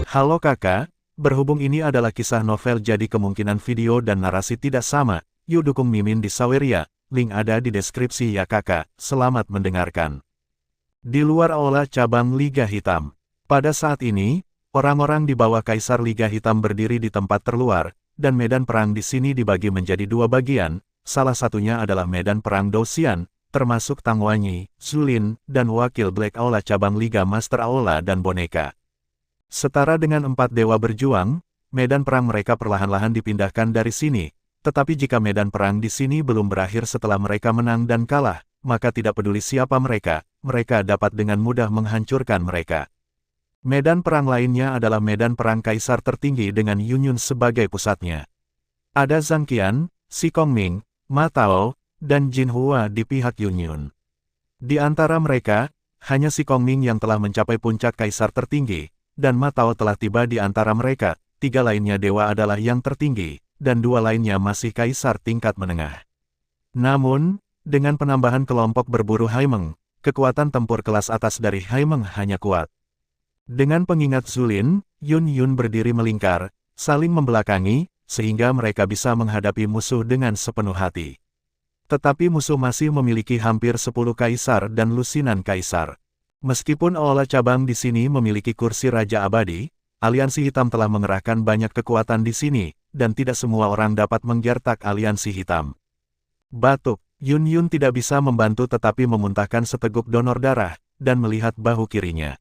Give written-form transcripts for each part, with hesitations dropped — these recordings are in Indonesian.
Halo kakak, berhubung ini adalah kisah novel jadi kemungkinan video dan narasi tidak sama, yuk dukung Mimin di Saweria, link ada di deskripsi ya kakak, selamat mendengarkan. Di luar aula cabang Liga Hitam. Pada saat ini, orang-orang di bawah Kaisar Liga Hitam berdiri di tempat terluar, dan medan perang di sini dibagi menjadi dua bagian, salah satunya adalah medan perang Douxian, termasuk Tang Wanyi, Zulin, dan wakil Black Aula cabang Liga Master Aula dan boneka. Setara dengan 4 dewa berjuang, medan perang mereka perlahan-lahan dipindahkan dari sini, tetapi jika medan perang di sini belum berakhir setelah mereka menang dan kalah, maka tidak peduli siapa mereka dapat dengan mudah menghancurkan mereka. Medan perang lainnya adalah medan perang Kaisar tertinggi dengan Yunyun sebagai pusatnya. Ada Zhang Qian, Si Kongming, Ma Tao, dan Jin Hua di pihak Yunyun. Di antara mereka, hanya Si Kongming yang telah mencapai puncak Kaisar tertinggi, dan Ma Tao telah tiba di antara mereka, 3 lainnya dewa adalah yang tertinggi, dan 2 lainnya masih kaisar tingkat menengah. Namun, dengan penambahan kelompok berburu Haimeng, kekuatan tempur kelas atas dari Haimeng hanya kuat. Dengan pengingat Zulin, Yun berdiri melingkar, saling membelakangi, sehingga mereka bisa menghadapi musuh dengan sepenuh hati. Tetapi musuh masih memiliki hampir 10 kaisar dan lusinan kaisar. Meskipun aula cabang di sini memiliki kursi Raja Abadi, Aliansi Hitam telah mengerahkan banyak kekuatan di sini, dan tidak semua orang dapat menggertak Aliansi Hitam. Batuk, Yun tidak bisa membantu tetapi memuntahkan seteguk donor darah, dan melihat bahu kirinya.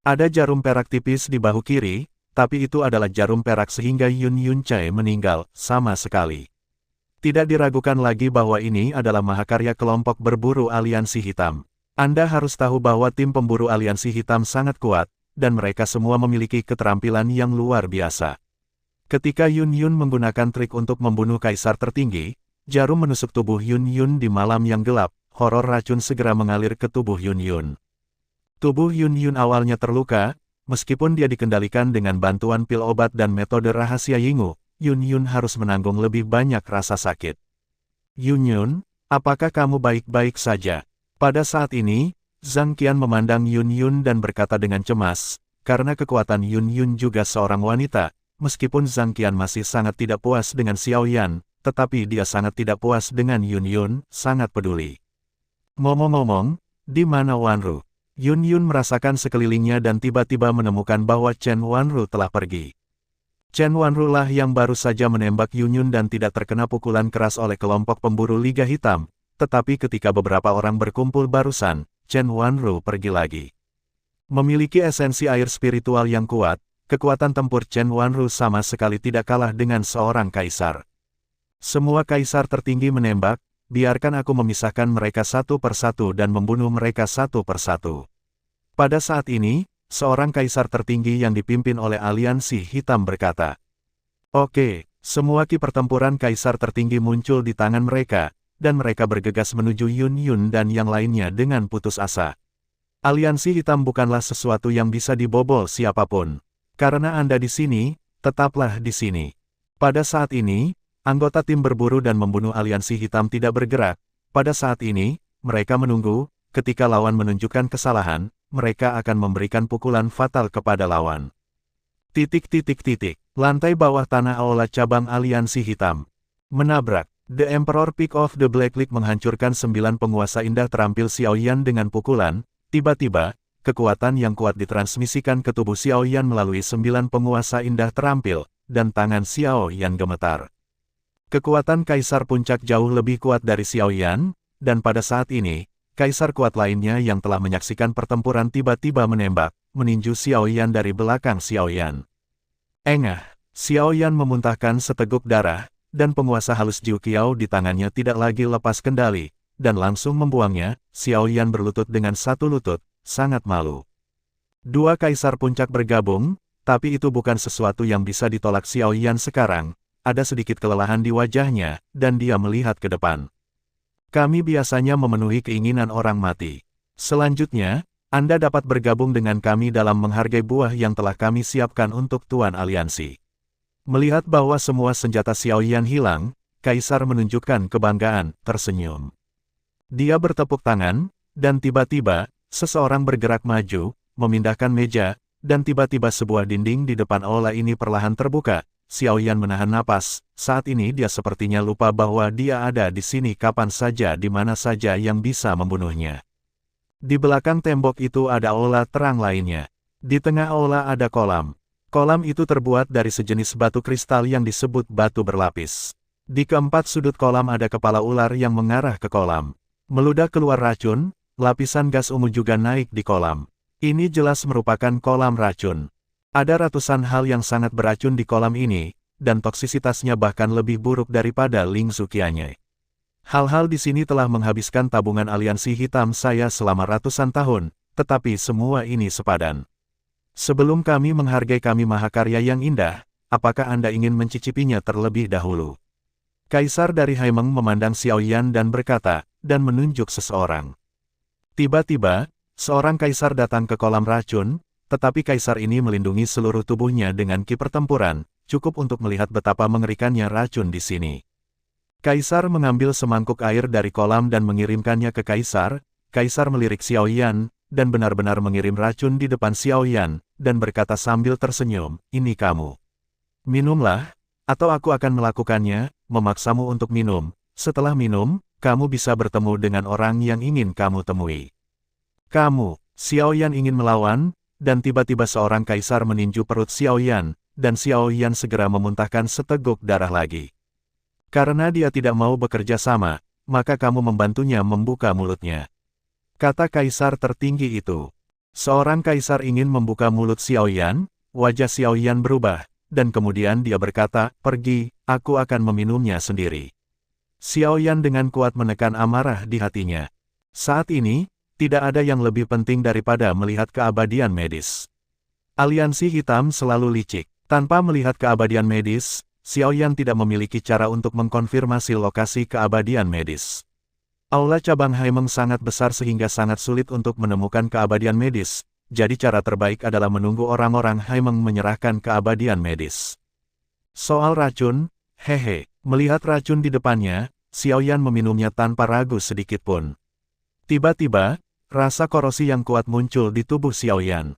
Ada jarum perak tipis di bahu kiri, tapi itu adalah jarum perak sehingga Yun Chai meninggal, sama sekali. Tidak diragukan lagi bahwa ini adalah mahakarya kelompok berburu Aliansi Hitam. Anda harus tahu bahwa tim pemburu Aliansi Hitam sangat kuat, dan mereka semua memiliki keterampilan yang luar biasa. Ketika Yun menggunakan trik untuk membunuh kaisar tertinggi, jarum menusuk tubuh Yun di malam yang gelap, horor racun segera mengalir ke tubuh Yun. Tubuh Yun awalnya terluka, meskipun dia dikendalikan dengan bantuan pil obat dan metode rahasia Yingu, Yun harus menanggung lebih banyak rasa sakit. Yun, apakah kamu baik-baik saja? Pada saat ini, Zhang Qian memandang Yun dan berkata dengan cemas, karena kekuatan Yun juga seorang wanita, meskipun Zhang Qian masih sangat tidak puas dengan Xiao Yan, tetapi dia sangat tidak puas dengan Yun, sangat peduli. Ngomong-ngomong, di mana Wanru? Yun merasakan sekelilingnya dan tiba-tiba menemukan bahwa Chen Wanru telah pergi. Chen Wanru lah yang baru saja menembak Yun dan tidak terkena pukulan keras oleh kelompok pemburu Liga Hitam. Tetapi ketika beberapa orang berkumpul barusan, Chen Wanru pergi lagi. Memiliki esensi air spiritual yang kuat, kekuatan tempur Chen Wanru sama sekali tidak kalah dengan seorang kaisar. Semua kaisar tertinggi menembak, biarkan aku memisahkan mereka satu persatu dan membunuh mereka satu persatu. Pada saat ini, seorang kaisar tertinggi yang dipimpin oleh Aliansi Hitam berkata, "Oke, semua ki pertempuran kaisar tertinggi muncul di tangan mereka, dan mereka bergegas menuju Yun dan yang lainnya dengan putus asa. Aliansi Hitam bukanlah sesuatu yang bisa dibobol siapapun. Karena Anda di sini, tetaplah di sini." Pada saat ini, anggota tim berburu dan membunuh Aliansi Hitam tidak bergerak. Pada saat ini, mereka menunggu, ketika lawan menunjukkan kesalahan, mereka akan memberikan pukulan fatal kepada lawan. Lantai bawah tanah aula cabang Aliansi Hitam. Menabrak. The Emperor Peak of the Black League menghancurkan 9 penguasa indah terampil Xiao Yan dengan pukulan. Tiba-tiba, kekuatan yang kuat ditransmisikan ke tubuh Xiao Yan melalui 9 penguasa indah terampil, dan tangan Xiao Yan gemetar. Kekuatan kaisar puncak jauh lebih kuat dari Xiao Yan, dan pada saat ini, kaisar kuat lainnya yang telah menyaksikan pertempuran tiba-tiba menembak, meninju Xiao Yan dari belakang Xiao Yan. Engah, Xiao Yan memuntahkan seteguk darah, dan penguasa halus Jiu Qiao di tangannya tidak lagi lepas kendali, dan langsung membuangnya. Xiao Yan berlutut dengan satu lutut, sangat malu. 2 kaisar puncak bergabung, tapi itu bukan sesuatu yang bisa ditolak Xiao Yan sekarang. Ada sedikit kelelahan di wajahnya, dan dia melihat ke depan. Kami biasanya memenuhi keinginan orang mati. Selanjutnya, Anda dapat bergabung dengan kami dalam menghargai buah yang telah kami siapkan untuk Tuan Aliansi. Melihat bahwa semua senjata Xiao Yan hilang, Kaisar menunjukkan kebanggaan, tersenyum. Dia bertepuk tangan, dan tiba-tiba, seseorang bergerak maju, memindahkan meja, dan tiba-tiba sebuah dinding di depan aula ini perlahan terbuka. Xiao Yan menahan napas, saat ini dia sepertinya lupa bahwa dia ada di sini kapan saja di mana saja yang bisa membunuhnya. Di belakang tembok itu ada aula terang lainnya. Di tengah aula ada kolam. Kolam itu terbuat dari sejenis batu kristal yang disebut batu berlapis. Di keempat sudut kolam ada kepala ular yang mengarah ke kolam. Meludah keluar racun, lapisan gas ungu juga naik di kolam. Ini jelas merupakan kolam racun. Ada ratusan hal yang sangat beracun di kolam ini, dan toksisitasnya bahkan lebih buruk daripada Ling Zuqianye. Hal-hal di sini telah menghabiskan tabungan aliansi hitam saya selama ratusan tahun, tetapi semua ini sepadan. Sebelum kami menghargai kami mahakarya yang indah, apakah Anda ingin mencicipinya terlebih dahulu? Kaisar dari Haimeng memandang Xiao Yan dan berkata, dan menunjuk seseorang. Tiba-tiba, seorang kaisar datang ke kolam racun, tetapi kaisar ini melindungi seluruh tubuhnya dengan ki pertempuran, cukup untuk melihat betapa mengerikannya racun di sini. Kaisar mengambil semangkuk air dari kolam dan mengirimkannya ke kaisar. Kaisar melirik Xiao Yan, dan benar-benar mengirim racun di depan Xiao Yan, dan berkata sambil tersenyum, ini kamu. Minumlah, atau aku akan melakukannya, memaksamu untuk minum. Setelah minum, kamu bisa bertemu dengan orang yang ingin kamu temui. Kamu, Xiao Yan ingin melawan, dan tiba-tiba seorang kaisar meninju perut Xiao Yan, dan Xiao Yan segera memuntahkan seteguk darah lagi. Karena dia tidak mau bekerja sama, maka kamu membantunya membuka mulutnya. Kata kaisar tertinggi itu. Seorang kaisar ingin membuka mulut Xiao Yan, wajah Xiao Yan berubah, dan kemudian dia berkata, pergi, aku akan meminumnya sendiri. Xiao Yan dengan kuat menekan amarah di hatinya. Saat ini, tidak ada yang lebih penting daripada melihat keabadian medis. Aliansi hitam selalu licik. Tanpa melihat keabadian medis, Xiao Yan tidak memiliki cara untuk mengkonfirmasi lokasi keabadian medis. Aula cabang Haimeng sangat besar sehingga sangat sulit untuk menemukan keabadian medis, jadi cara terbaik adalah menunggu orang-orang Haimeng menyerahkan keabadian medis. Soal racun, hehe, melihat racun di depannya, Xiao Yan meminumnya tanpa ragu sedikit pun. Tiba-tiba, rasa korosi yang kuat muncul di tubuh Xiao Yan.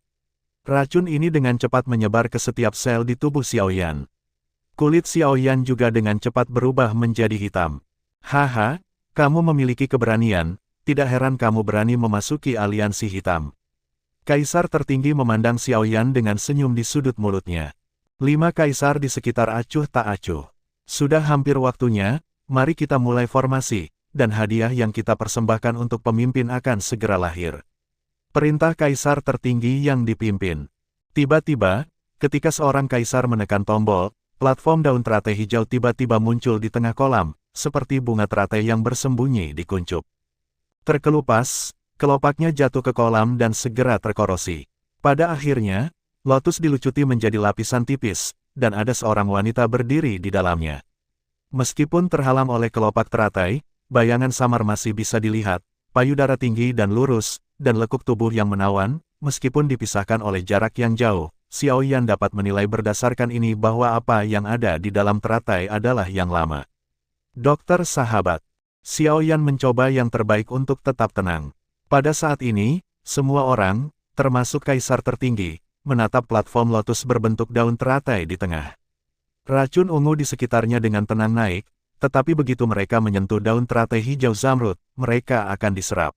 Racun ini dengan cepat menyebar ke setiap sel di tubuh Xiao Yan. Kulit Xiao Yan juga dengan cepat berubah menjadi hitam. Haha, kamu memiliki keberanian, tidak heran kamu berani memasuki aliansi hitam. Kaisar tertinggi memandang Xiao Yan dengan senyum di sudut mulutnya. 5 kaisar di sekitar acuh tak acuh. Sudah hampir waktunya, mari kita mulai formasi. Dan hadiah yang kita persembahkan untuk pemimpin akan segera lahir. Perintah kaisar tertinggi yang dipimpin. Tiba-tiba, ketika seorang kaisar menekan tombol, platform daun teratai hijau tiba-tiba muncul di tengah kolam, seperti bunga teratai yang bersembunyi di kuncup. Terkelupas, kelopaknya jatuh ke kolam dan segera terkorosi. Pada akhirnya, lotus dilucuti menjadi lapisan tipis, dan ada seorang wanita berdiri di dalamnya. Meskipun terhalang oleh kelopak teratai, bayangan samar masih bisa dilihat, payudara tinggi dan lurus, dan lekuk tubuh yang menawan, meskipun dipisahkan oleh jarak yang jauh. Xiao Yan dapat menilai berdasarkan ini bahwa apa yang ada di dalam teratai adalah yang lama. Dokter sahabat, Xiao Yan mencoba yang terbaik untuk tetap tenang. Pada saat ini, semua orang, termasuk kaisar tertinggi, menatap platform lotus berbentuk daun teratai di tengah. Racun ungu di sekitarnya dengan tenang naik, tetapi begitu mereka menyentuh daun teratai hijau zamrud, mereka akan diserap.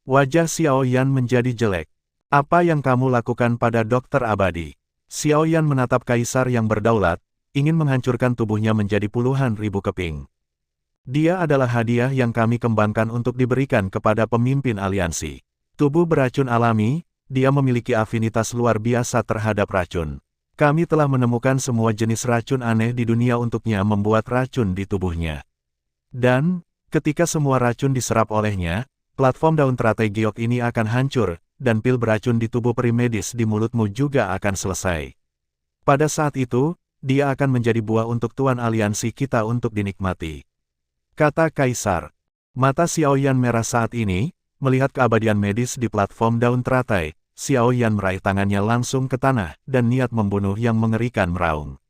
Wajah Xiao Yan menjadi jelek. Apa yang kamu lakukan pada dokter abadi? Xiao Yan menatap kaisar yang berdaulat, ingin menghancurkan tubuhnya menjadi puluhan ribu keping. Dia adalah hadiah yang kami kembangkan untuk diberikan kepada pemimpin aliansi. Tubuh beracun alami, dia memiliki afinitas luar biasa terhadap racun. Kami telah menemukan semua jenis racun aneh di dunia untuknya membuat racun di tubuhnya. Dan, ketika semua racun diserap olehnya, platform daun teratai giok ini akan hancur, dan pil beracun di tubuh peri medis di mulutmu juga akan selesai. Pada saat itu, dia akan menjadi buah untuk tuan aliansi kita untuk dinikmati. Kata kaisar. Mata Xiao Yan merah saat ini, melihat keabadian medis di platform daun teratai. Xiao Yan meraih tangannya langsung ke tanah, dan niat membunuh yang mengerikan meraung.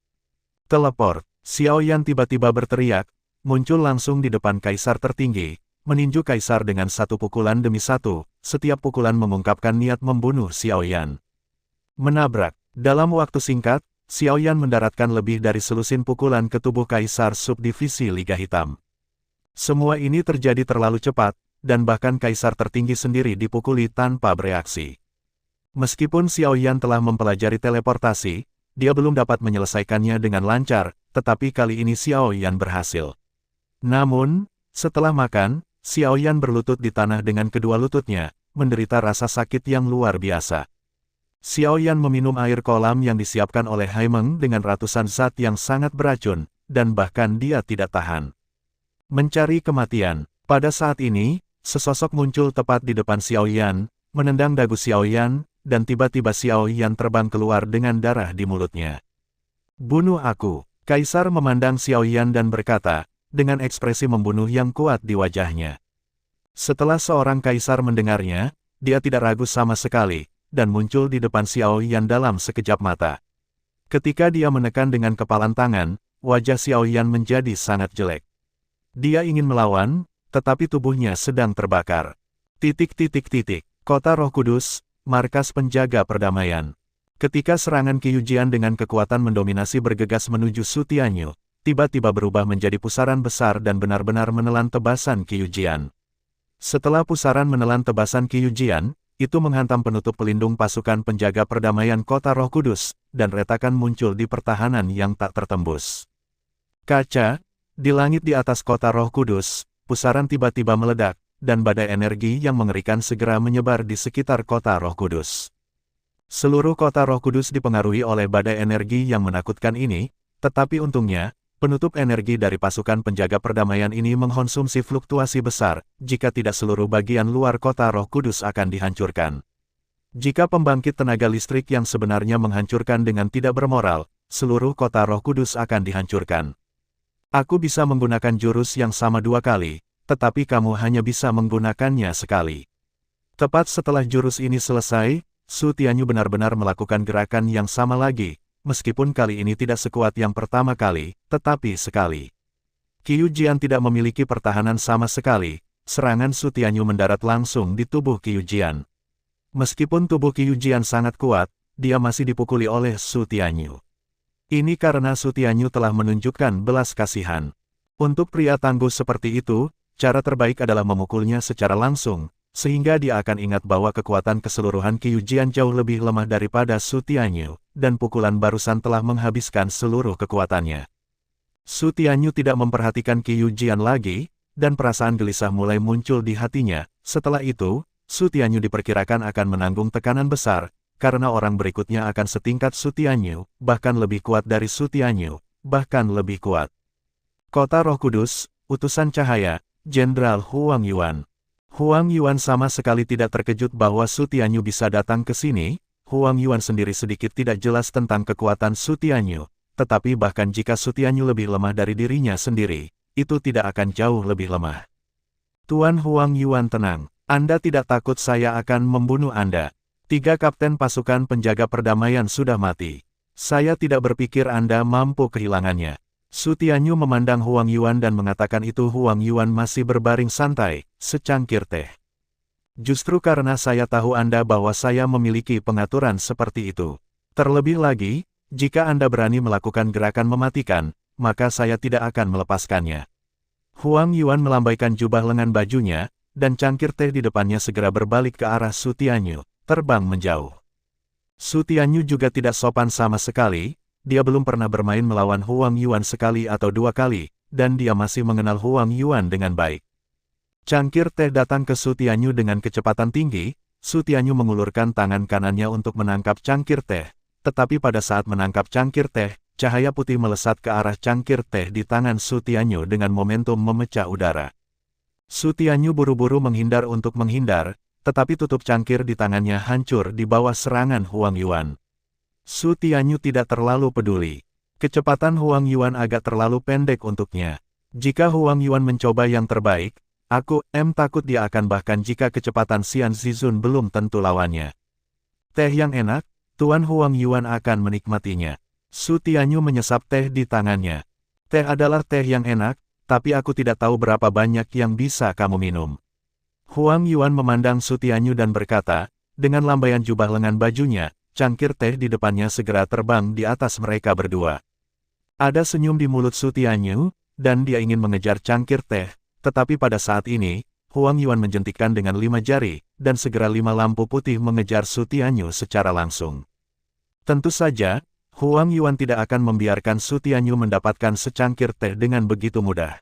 Teleport, Xiao Yan tiba-tiba berteriak, muncul langsung di depan kaisar tertinggi, meninju kaisar dengan satu pukulan demi satu, setiap pukulan mengungkapkan niat membunuh Xiao Yan. Menabrak. Dalam waktu singkat, Xiao Yan mendaratkan lebih dari selusin pukulan ke tubuh Kaisar Subdivisi Liga Hitam. Semua ini terjadi terlalu cepat, dan bahkan Kaisar tertinggi sendiri dipukuli tanpa bereaksi. Meskipun Xiao Yan telah mempelajari teleportasi, dia belum dapat menyelesaikannya dengan lancar, tetapi kali ini Xiao Yan berhasil. Namun, setelah makan, Xiao Yan berlutut di tanah dengan kedua lututnya, menderita rasa sakit yang luar biasa. Xiao Yan meminum air kolam yang disiapkan oleh Haimeng dengan ratusan zat yang sangat beracun, dan bahkan dia tidak tahan. Mencari kematian. Pada saat ini, sesosok muncul tepat di depan Xiao Yan, menendang dagu Xiao Yan, dan tiba-tiba Xiao Yan terbang keluar dengan darah di mulutnya. Bunuh aku. Kaisar memandang Xiao Yan dan berkata, dengan ekspresi membunuh yang kuat di wajahnya. Setelah seorang kaisar mendengarnya, dia tidak ragu sama sekali, dan muncul di depan Xiao Yan dalam sekejap mata. Ketika dia menekan dengan kepalan tangan, wajah Xiao Yan menjadi sangat jelek. Dia ingin melawan, tetapi tubuhnya sedang terbakar. Kota Roh Kudus, markas penjaga perdamaian. Ketika serangan Qiu Jian dengan kekuatan mendominasi bergegas menuju Su Tianyu, tiba-tiba berubah menjadi pusaran besar dan benar-benar menelan tebasan Qiu Jian. Setelah pusaran menelan tebasan Qiu Jian, itu menghantam penutup pelindung pasukan penjaga perdamaian Kota Roh Kudus, dan retakan muncul di pertahanan yang tak tertembus. Kaca, di langit di atas Kota Roh Kudus, pusaran tiba-tiba meledak, dan badai energi yang mengerikan segera menyebar di sekitar Kota Roh Kudus. Seluruh Kota Roh Kudus dipengaruhi oleh badai energi yang menakutkan ini, tetapi untungnya, penutup energi dari pasukan penjaga perdamaian ini mengkonsumsi fluktuasi besar, jika tidak seluruh bagian luar Kota Roh Kudus akan dihancurkan. Jika pembangkit tenaga listrik yang sebenarnya menghancurkan dengan tidak bermoral, seluruh Kota Roh Kudus akan dihancurkan. Aku bisa menggunakan jurus yang sama 2 kali, tetapi kamu hanya bisa menggunakannya sekali. Tepat setelah jurus ini selesai, Su Tianyu benar-benar melakukan gerakan yang sama lagi, meskipun kali ini tidak sekuat yang pertama kali, tetapi sekali. Qiu Jian tidak memiliki pertahanan sama sekali, serangan Su Tianyu mendarat langsung di tubuh Qiu Jian. Meskipun tubuh Qiu Jian sangat kuat, dia masih dipukuli oleh Su Tianyu. Ini karena Su Tianyu telah menunjukkan belas kasihan. Untuk pria tangguh seperti itu, cara terbaik adalah memukulnya secara langsung, sehingga dia akan ingat bahwa kekuatan keseluruhan Qiu Jian jauh lebih lemah daripada Su Tianyu, dan pukulan barusan telah menghabiskan seluruh kekuatannya. Su Tianyu tidak memperhatikan Qiu Jian lagi, dan perasaan gelisah mulai muncul di hatinya. Setelah itu, Su Tianyu diperkirakan akan menanggung tekanan besar, karena orang berikutnya akan setingkat Su Tianyu, bahkan lebih kuat dari Su Tianyu, bahkan lebih kuat. Kota Roh Kudus, Utusan Cahaya, Jenderal Huang Yuan. Huang Yuan sama sekali tidak terkejut bahwa Su Tianyu bisa datang ke sini. Huang Yuan sendiri sedikit tidak jelas tentang kekuatan Su Tianyu, tetapi bahkan jika Su Tianyu lebih lemah dari dirinya sendiri, itu tidak akan jauh lebih lemah. Tuan Huang Yuan tenang, Anda tidak takut saya akan membunuh Anda. 3 kapten pasukan penjaga perdamaian sudah mati. Saya tidak berpikir Anda mampu kehilangannya. Su Tianyu memandang Huang Yuan dan mengatakan itu. Huang Yuan masih berbaring santai, secangkir teh. Justru karena saya tahu Anda bahwa saya memiliki pengaturan seperti itu. Terlebih lagi, jika Anda berani melakukan gerakan mematikan, maka saya tidak akan melepaskannya. Huang Yuan melambaikan jubah lengan bajunya, dan cangkir teh di depannya segera berbalik ke arah Su Tianyu, terbang menjauh. Su Tianyu juga tidak sopan sama sekali. Dia belum pernah bermain melawan Huang Yuan sekali atau 2 kali, dan dia masih mengenal Huang Yuan dengan baik. Cangkir teh datang ke Su Tianyu dengan kecepatan tinggi. Su Tianyu mengulurkan tangan kanannya untuk menangkap cangkir teh, tetapi pada saat menangkap cangkir teh, cahaya putih melesat ke arah cangkir teh di tangan Su Tianyu dengan momentum memecah udara. Su Tianyu buru-buru menghindar untuk menghindar, tetapi tutup cangkir di tangannya hancur di bawah serangan Huang Yuan. Su Tianyu tidak terlalu peduli. Kecepatan Huang Yuan agak terlalu pendek untuknya. Jika Huang Yuan mencoba yang terbaik, aku takut dia akan bahkan jika kecepatan Xian Zizun belum tentu lawannya. Teh yang enak, Tuan Huang Yuan akan menikmatinya. Su Tianyu menyesap teh di tangannya. Teh adalah teh yang enak, tapi aku tidak tahu berapa banyak yang bisa kamu minum. Huang Yuan memandang Su Tianyu dan berkata, dengan lambaian jubah lengan bajunya, cangkir teh di depannya segera terbang di atas mereka berdua. Ada senyum di mulut Su Tianyu, dan dia ingin mengejar cangkir teh, tetapi pada saat ini, Huang Yuan menjentikkan dengan 5 jari, dan segera 5 lampu putih mengejar Su Tianyu secara langsung. Tentu saja, Huang Yuan tidak akan membiarkan Su Tianyu mendapatkan secangkir teh dengan begitu mudah.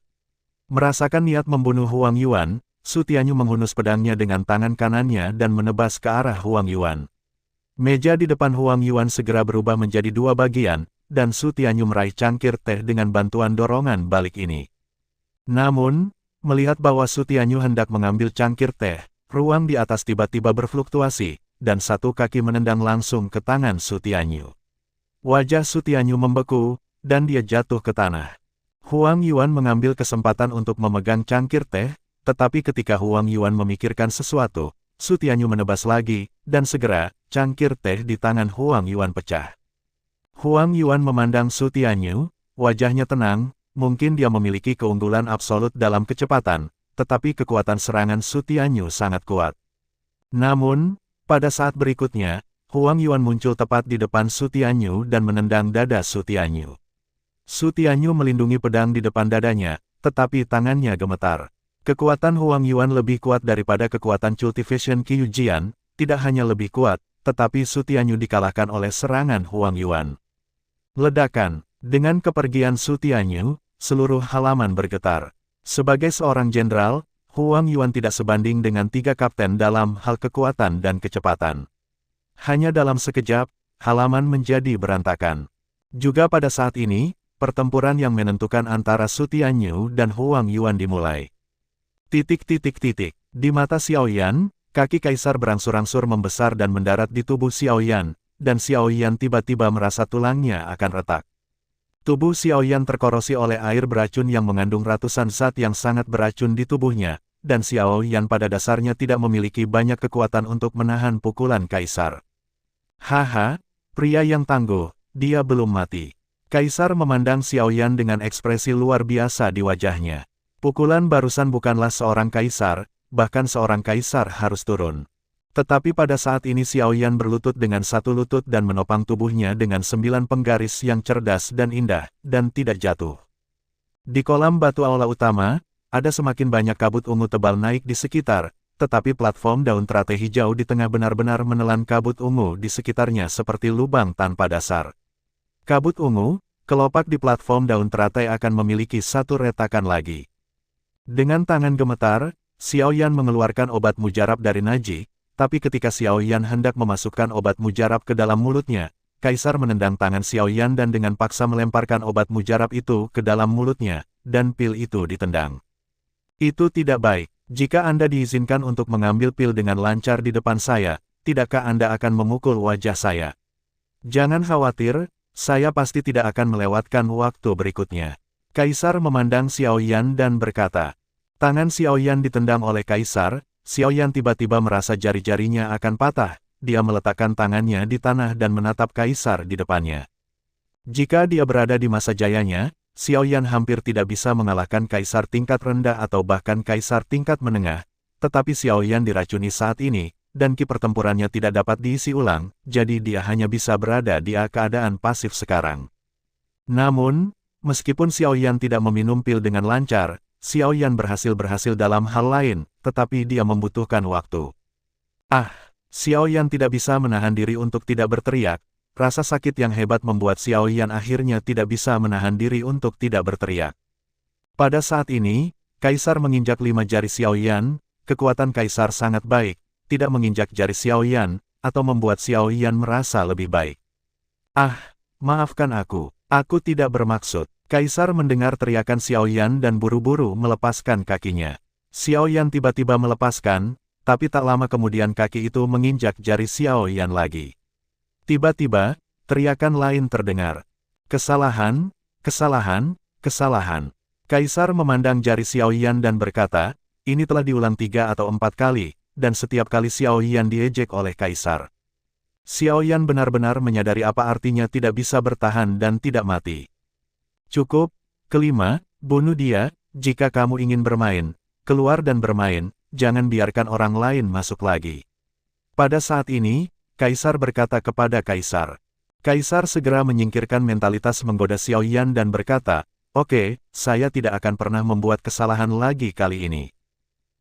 Merasakan niat membunuh Huang Yuan, Su Tianyu menghunus pedangnya dengan tangan kanannya dan menebas ke arah Huang Yuan. Meja di depan Huang Yuan segera berubah menjadi 2 bagian, dan Su Tianyu meraih cangkir teh dengan bantuan dorongan balik ini. Namun, melihat bahwa Su Tianyu hendak mengambil cangkir teh, ruang di atas tiba-tiba berfluktuasi, dan satu kaki menendang langsung ke tangan Su Tianyu. Wajah Su Tianyu membeku, dan dia jatuh ke tanah. Huang Yuan mengambil kesempatan untuk memegang cangkir teh, tetapi ketika Huang Yuan memikirkan sesuatu, Su Tianyu menebas lagi, dan segera, cangkir teh di tangan Huang Yuan pecah. Huang Yuan memandang Su Tianyu, wajahnya tenang, mungkin dia memiliki keunggulan absolut dalam kecepatan, tetapi kekuatan serangan Su Tianyu sangat kuat. Namun, pada saat berikutnya, Huang Yuan muncul tepat di depan Su Tianyu dan menendang dada Su Tianyu. Su Tianyu melindungi pedang di depan dadanya, tetapi tangannya gemetar. Kekuatan Huang Yuan lebih kuat daripada kekuatan Cultivation Qiu Jian, tidak hanya lebih kuat, tetapi Su Tianyu dikalahkan oleh serangan Huang Yuan. Ledakan. Dengan kepergian Su Tianyu, seluruh halaman bergetar. Sebagai seorang jenderal, Huang Yuan tidak sebanding dengan 3 kapten dalam hal kekuatan dan kecepatan. Hanya dalam sekejap, halaman menjadi berantakan. Juga pada saat ini, pertempuran yang menentukan antara Su Tianyu dan Huang Yuan dimulai. Di mata Xiaoyan, kaki kaisar berangsur-angsur membesar dan mendarat di tubuh Xiaoyan, dan Xiaoyan tiba-tiba merasa tulangnya akan retak. Tubuh Xiaoyan terkorosi oleh air beracun yang mengandung ratusan zat yang sangat beracun di tubuhnya, dan Xiaoyan pada dasarnya tidak memiliki banyak kekuatan untuk menahan pukulan kaisar. Haha, pria yang tangguh, dia belum mati. Kaisar memandang Xiaoyan dengan ekspresi luar biasa di wajahnya. Pukulan barusan bukanlah seorang kaisar, bahkan seorang kaisar harus turun. Tetapi pada saat ini Xiaoyan berlutut dengan satu lutut dan menopang tubuhnya dengan 9 penggaris yang cerdas dan indah, dan tidak jatuh. Di kolam batu aula utama, ada semakin banyak kabut ungu tebal naik di sekitar, tetapi platform daun teratai hijau di tengah benar-benar menelan kabut ungu di sekitarnya seperti lubang tanpa dasar. Kabut ungu, kelopak di platform daun teratai akan memiliki satu retakan lagi. Dengan tangan gemetar, Xiaoyan mengeluarkan obat mujarab dari Naji, tapi ketika Xiaoyan hendak memasukkan obat mujarab ke dalam mulutnya, Kaisar menendang tangan Xiaoyan dan dengan paksa melemparkan obat mujarab itu ke dalam mulutnya, dan pil itu ditendang. Itu tidak baik. Jika Anda diizinkan untuk mengambil pil dengan lancar di depan saya, tidakkah Anda akan memukul wajah saya? Jangan khawatir, saya pasti tidak akan melewatkan waktu berikutnya. Kaisar memandang Xiaoyan dan berkata. Tangan Xiaoyan ditendang oleh Kaisar, Xiaoyan tiba-tiba merasa jari-jarinya akan patah, dia meletakkan tangannya di tanah dan menatap Kaisar di depannya. Jika dia berada di masa jayanya, Xiaoyan hampir tidak bisa mengalahkan kaisar tingkat rendah atau bahkan kaisar tingkat menengah, tetapi Xiaoyan diracuni saat ini, dan ki pertempurannya tidak dapat diisi ulang, jadi dia hanya bisa berada di keadaan pasif sekarang. Namun, meskipun Xiaoyan tidak meminum pil dengan lancar, Xiaoyan berhasil dalam hal lain, tetapi dia membutuhkan waktu. Xiaoyan tidak bisa menahan diri untuk tidak berteriak. Rasa sakit yang hebat membuat Xiaoyan akhirnya tidak bisa menahan diri untuk tidak berteriak. Pada saat ini, Kaisar menginjak 5 jari Xiaoyan, kekuatan Kaisar sangat baik, tidak menginjak jari Xiaoyan, atau membuat Xiaoyan merasa lebih baik. Maafkan aku tidak bermaksud. Kaisar mendengar teriakan Xiaoyan dan buru-buru melepaskan kakinya. Xiaoyan tiba-tiba melepaskan, tapi tak lama kemudian kaki itu menginjak jari Xiaoyan lagi. Tiba-tiba, teriakan lain terdengar. Kesalahan, kesalahan, kesalahan. Kaisar memandang jari Xiaoyan dan berkata, ini telah diulang 3 atau 4 kali, dan setiap kali Xiaoyan diejek oleh Kaisar. Xiaoyan benar-benar menyadari apa artinya tidak bisa bertahan dan tidak mati. Cukup. Kelima, bunuh dia, jika kamu ingin bermain, keluar dan bermain, jangan biarkan orang lain masuk lagi. Pada saat ini, Kaisar berkata kepada Kaisar. Kaisar segera menyingkirkan mentalitas menggoda Xiao Yan dan berkata, "Oke, saya tidak akan pernah membuat kesalahan lagi kali ini."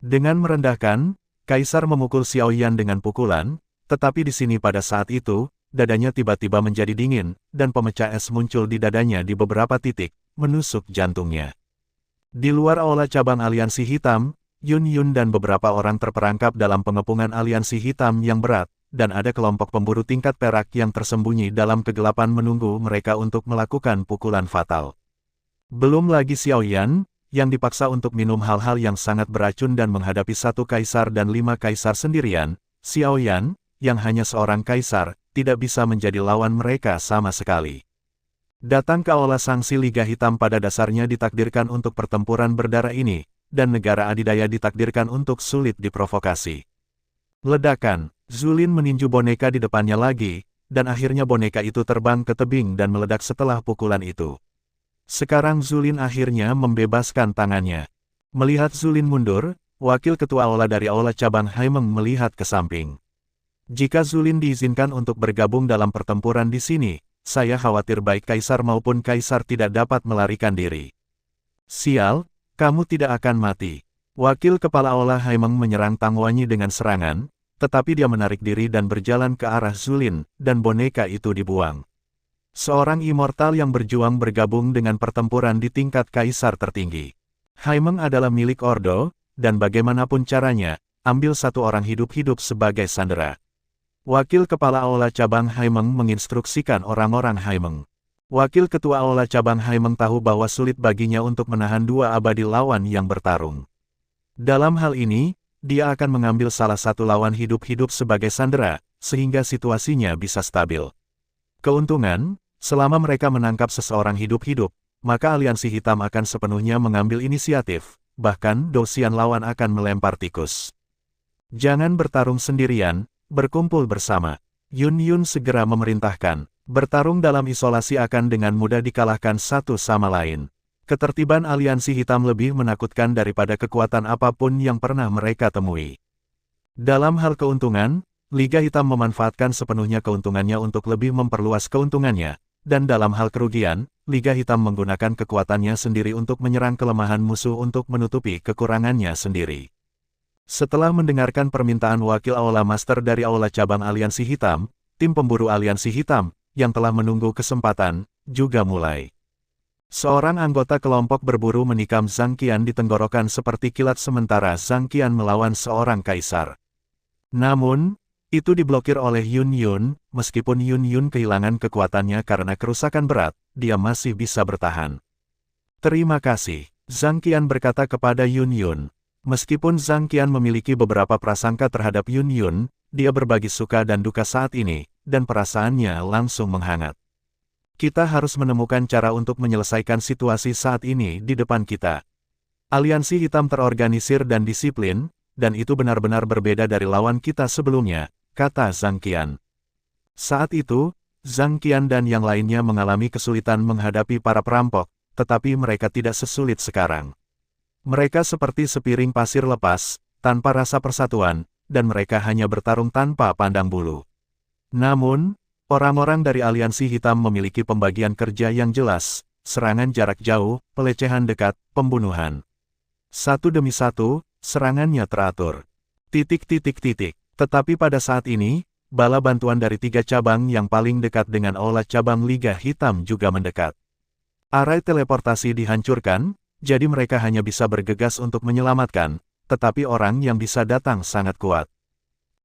Dengan merendahkan, Kaisar memukul Xiao Yan dengan pukulan, tetapi di sini pada saat itu, dadanya tiba-tiba menjadi dingin, dan pemecah es muncul di dadanya di beberapa titik, menusuk jantungnya. Di luar aula cabang Aliansi Hitam, Yun Yun dan beberapa orang terperangkap dalam pengepungan Aliansi Hitam yang berat, dan ada kelompok pemburu tingkat perak yang tersembunyi dalam kegelapan menunggu mereka untuk melakukan pukulan fatal. Belum lagi Xiao Yan, yang dipaksa untuk minum hal-hal yang sangat beracun dan menghadapi 1 kaisar dan 5 kaisar sendirian. Xiao Yan, yang hanya seorang kaisar, tidak bisa menjadi lawan mereka sama sekali. Datang ke aula sanksi Liga Hitam pada dasarnya ditakdirkan untuk pertempuran berdarah ini, dan negara adidaya ditakdirkan untuk sulit diprovokasi. Ledakan, Zulin meninju boneka di depannya lagi, dan akhirnya boneka itu terbang ke tebing dan meledak setelah pukulan itu. Sekarang Zulin akhirnya membebaskan tangannya. Melihat Zulin mundur, wakil ketua aula dari aula cabang Haimeng melihat ke samping. Jika Zulin diizinkan untuk bergabung dalam pertempuran di sini, saya khawatir baik kaisar maupun kaisar tidak dapat melarikan diri. Sial, kamu tidak akan mati. Wakil kepala aula Haimeng menyerang Tang Wanyi dengan serangan, tetapi dia menarik diri dan berjalan ke arah Zulin, dan boneka itu dibuang. Seorang immortal yang berjuang bergabung dengan pertempuran di tingkat kaisar tertinggi. Haimeng adalah milik Ordo, dan bagaimanapun caranya, ambil 1 orang hidup-hidup sebagai sandera. Wakil kepala aula cabang Haimeng menginstruksikan orang-orang Haimeng. Wakil ketua aula cabang Haimeng tahu bahwa sulit baginya untuk menahan 2 abadi lawan yang bertarung. Dalam hal ini, dia akan mengambil salah satu lawan hidup-hidup sebagai sandera, sehingga situasinya bisa stabil. Keuntungan, selama mereka menangkap seseorang hidup-hidup, maka Aliansi Hitam akan sepenuhnya mengambil inisiatif, bahkan dosian lawan akan melempar tikus. Jangan bertarung sendirian, berkumpul bersama. Yun Yun segera memerintahkan, bertarung dalam isolasi akan dengan mudah dikalahkan satu sama lain. Ketertiban Aliansi Hitam lebih menakutkan daripada kekuatan apapun yang pernah mereka temui. Dalam hal keuntungan, Liga Hitam memanfaatkan sepenuhnya keuntungannya untuk lebih memperluas keuntungannya, dan dalam hal kerugian, Liga Hitam menggunakan kekuatannya sendiri untuk menyerang kelemahan musuh untuk menutupi kekurangannya sendiri. Setelah mendengarkan permintaan wakil aula master dari aula cabang Aliansi Hitam, tim pemburu Aliansi Hitam, yang telah menunggu kesempatan, juga mulai. Seorang anggota kelompok berburu menikam Zhang Qian di tenggorokan seperti kilat sementara Zhang Qian melawan seorang kaisar. Namun, itu diblokir oleh Yun Yun, meskipun Yun Yun kehilangan kekuatannya karena kerusakan berat, dia masih bisa bertahan. Terima kasih, Zhang Qian berkata kepada Yun Yun. Meskipun Zhang Qian memiliki beberapa prasangka terhadap Yun Yun, dia berbagi suka dan duka saat ini, dan perasaannya langsung menghangat. Kita harus menemukan cara untuk menyelesaikan situasi saat ini di depan kita. Aliansi Hitam terorganisir dan disiplin, dan itu benar-benar berbeda dari lawan kita sebelumnya, kata Zhang Qian. Saat itu, Zhang Qian dan yang lainnya mengalami kesulitan menghadapi para perampok, tetapi mereka tidak sesulit sekarang. Mereka seperti sepiring pasir lepas, tanpa rasa persatuan, dan mereka hanya bertarung tanpa pandang bulu. Namun, orang-orang dari Aliansi Hitam memiliki pembagian kerja yang jelas, serangan jarak jauh, pelecehan dekat, pembunuhan. Satu demi satu, serangannya teratur. Tetapi pada saat ini, bala bantuan dari 3 cabang yang paling dekat dengan aula cabang Liga Hitam juga mendekat. Arai teleportasi dihancurkan, jadi mereka hanya bisa bergegas untuk menyelamatkan, tetapi orang yang bisa datang sangat kuat.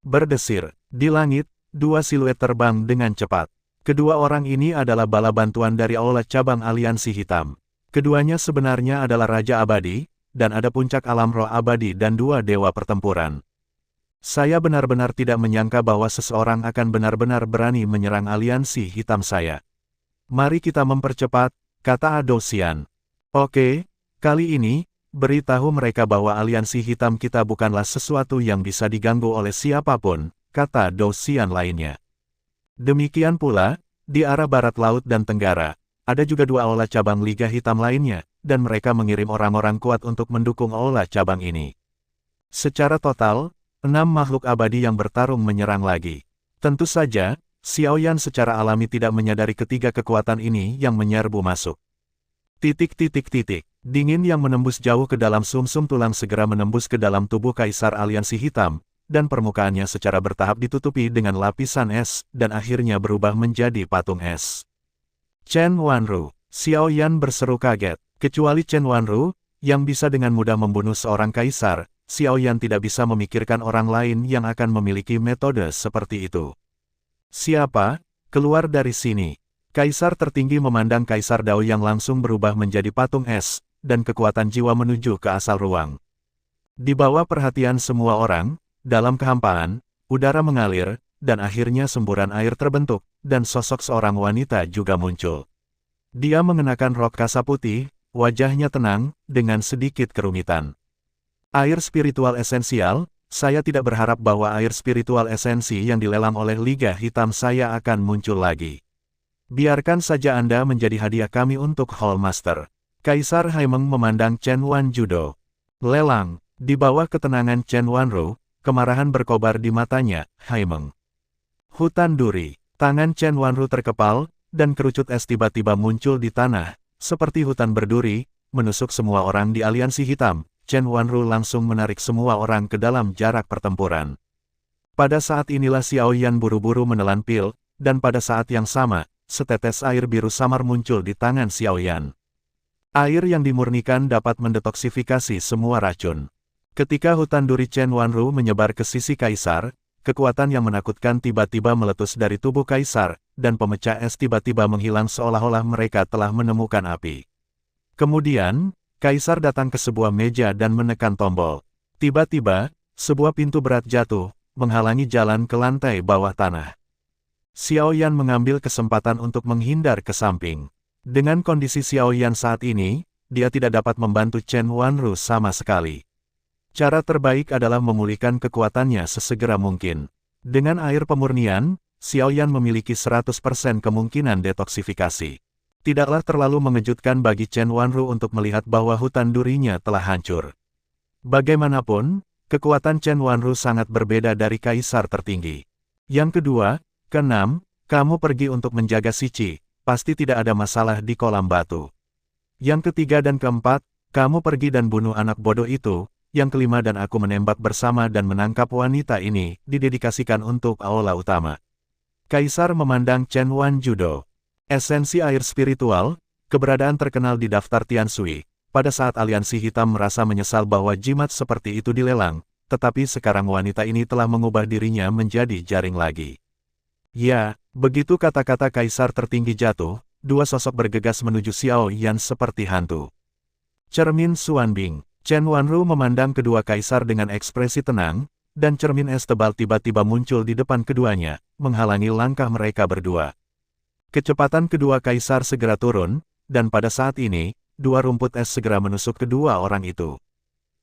Berdesir, di langit, 2 siluet terbang dengan cepat. Kedua orang ini adalah bala bantuan dari aula cabang Aliansi Hitam. Keduanya sebenarnya adalah Raja Abadi, dan ada puncak alam roh abadi dan 2 dewa pertempuran. Saya benar-benar tidak menyangka bahwa seseorang akan benar-benar berani menyerang Aliansi Hitam saya. Mari kita mempercepat, kata Adosian. Oke, kali ini, beritahu mereka bahwa Aliansi Hitam kita bukanlah sesuatu yang bisa diganggu oleh siapapun, kata Dosian lainnya. Demikian pula, di arah barat laut dan tenggara, ada juga 2 aula cabang Liga Hitam lainnya, dan mereka mengirim orang-orang kuat untuk mendukung aula cabang ini. Secara total, 6 makhluk abadi yang bertarung menyerang lagi. Tentu saja, Xiaoyan secara alami tidak menyadari ketiga kekuatan ini yang menyerbu masuk. Dingin yang menembus jauh ke dalam sumsum tulang segera menembus ke dalam tubuh Kaisar Aliansi Hitam, dan permukaannya secara bertahap ditutupi dengan lapisan es, dan akhirnya berubah menjadi patung es. Chen Wanru, Xiaoyan berseru kaget. Kecuali Chen Wanru, yang bisa dengan mudah membunuh seorang kaisar, Xiaoyan tidak bisa memikirkan orang lain yang akan memiliki metode seperti itu. Siapa? Keluar dari sini. Kaisar tertinggi memandang Kaisar Dao yang langsung berubah menjadi patung es, dan kekuatan jiwa menuju ke asal ruang. Di bawah perhatian semua orang, dalam kehampaan, udara mengalir, dan akhirnya semburan air terbentuk, dan sosok seorang wanita juga muncul. Dia mengenakan rok kasa putih, wajahnya tenang, dengan sedikit kerumitan. Air spiritual esensial, saya tidak berharap bahwa air spiritual esensi yang dilelang oleh Liga Hitam saya akan muncul lagi. Biarkan saja Anda menjadi hadiah kami untuk Hall Master. Kaisar Haimeng memandang Chen Wanjudo. Lelang, di bawah ketenangan Chen Wanru, kemarahan berkobar di matanya, Haimeng. Hutan duri, tangan Chen Wanru terkepal, dan kerucut es tiba-tiba muncul di tanah, seperti hutan berduri, menusuk semua orang di Aliansi Hitam. Chen Wanru langsung menarik semua orang ke dalam jarak pertempuran. Pada saat inilah Xiaoyan buru-buru menelan pil, dan pada saat yang sama, setetes air biru samar muncul di tangan Xiaoyan. Air yang dimurnikan dapat mendetoksifikasi semua racun. Ketika hutan duri Chen Wanru menyebar ke sisi Kaisar, kekuatan yang menakutkan tiba-tiba meletus dari tubuh Kaisar, dan pemecah es tiba-tiba menghilang seolah-olah mereka telah menemukan api. Kemudian, Kaisar datang ke sebuah meja dan menekan tombol. Tiba-tiba, sebuah pintu berat jatuh, menghalangi jalan ke lantai bawah tanah. Xiaoyan mengambil kesempatan untuk menghindar ke samping. Dengan kondisi Xiaoyan saat ini, dia tidak dapat membantu Chen Wanru sama sekali. Cara terbaik adalah memulihkan kekuatannya sesegera mungkin. Dengan air pemurnian, Xiaoyan memiliki 100% kemungkinan detoksifikasi. Tidaklah terlalu mengejutkan bagi Chen Wanru untuk melihat bahwa hutan durinya telah hancur. Bagaimanapun, kekuatan Chen Wanru sangat berbeda dari Kaisar tertinggi. Yang kedua, keenam, kamu pergi untuk menjaga Sici, pasti tidak ada masalah di kolam batu. Yang ketiga dan keempat, kamu pergi dan bunuh anak bodoh itu. Yang kelima dan aku menembak bersama dan menangkap wanita ini, didedikasikan untuk aula utama. Kaisar memandang Chen Wanjudo. Esensi air spiritual, keberadaan terkenal di daftar Tianshui. Pada saat Aliansi Hitam merasa menyesal bahwa jimat seperti itu dilelang, tetapi sekarang wanita ini telah mengubah dirinya menjadi jaring lagi. Ya, begitu kata-kata Kaisar tertinggi jatuh, dua sosok bergegas menuju Xiaoyan seperti hantu. Cermin Xuanbing. Chen Wanru memandang kedua kaisar dengan ekspresi tenang, dan cermin es tebal tiba-tiba muncul di depan keduanya, menghalangi langkah mereka berdua. Kecepatan kedua kaisar segera turun, dan pada saat ini, dua rumput es segera menusuk kedua orang itu.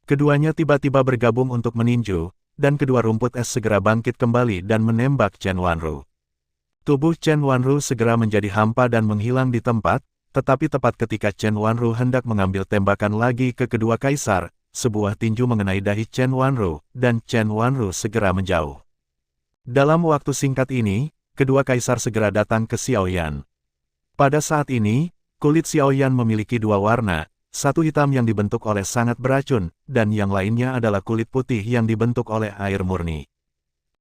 Keduanya tiba-tiba bergabung untuk meninju, dan kedua rumput es segera bangkit kembali dan menembak Chen Wanru. Tubuh Chen Wanru segera menjadi hampa dan menghilang di tempat, tetapi tepat ketika Chen Wanru hendak mengambil tembakan lagi ke kedua kaisar, sebuah tinju mengenai dahi Chen Wanru, dan Chen Wanru segera menjauh. Dalam waktu singkat ini, kedua kaisar segera datang ke Xiaoyan. Pada saat ini, kulit Xiaoyan memiliki dua warna, satu hitam yang dibentuk oleh sangat beracun, dan yang lainnya adalah kulit putih yang dibentuk oleh air murni.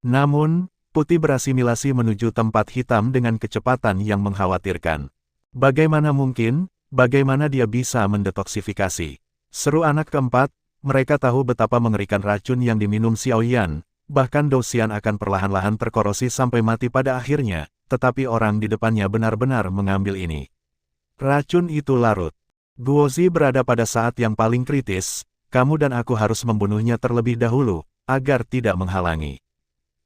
Namun, putih berasimilasi menuju tempat hitam dengan kecepatan yang mengkhawatirkan. Bagaimana mungkin, bagaimana dia bisa mendetoksifikasi? Seru anak keempat, mereka tahu betapa mengerikan racun yang diminum Xiaoyan, bahkan Douxian akan perlahan-lahan terkorosi sampai mati pada akhirnya, tetapi orang di depannya benar-benar mengambil ini. Racun itu larut. Guozi berada pada saat yang paling kritis, kamu dan aku harus membunuhnya terlebih dahulu, agar tidak menghalangi.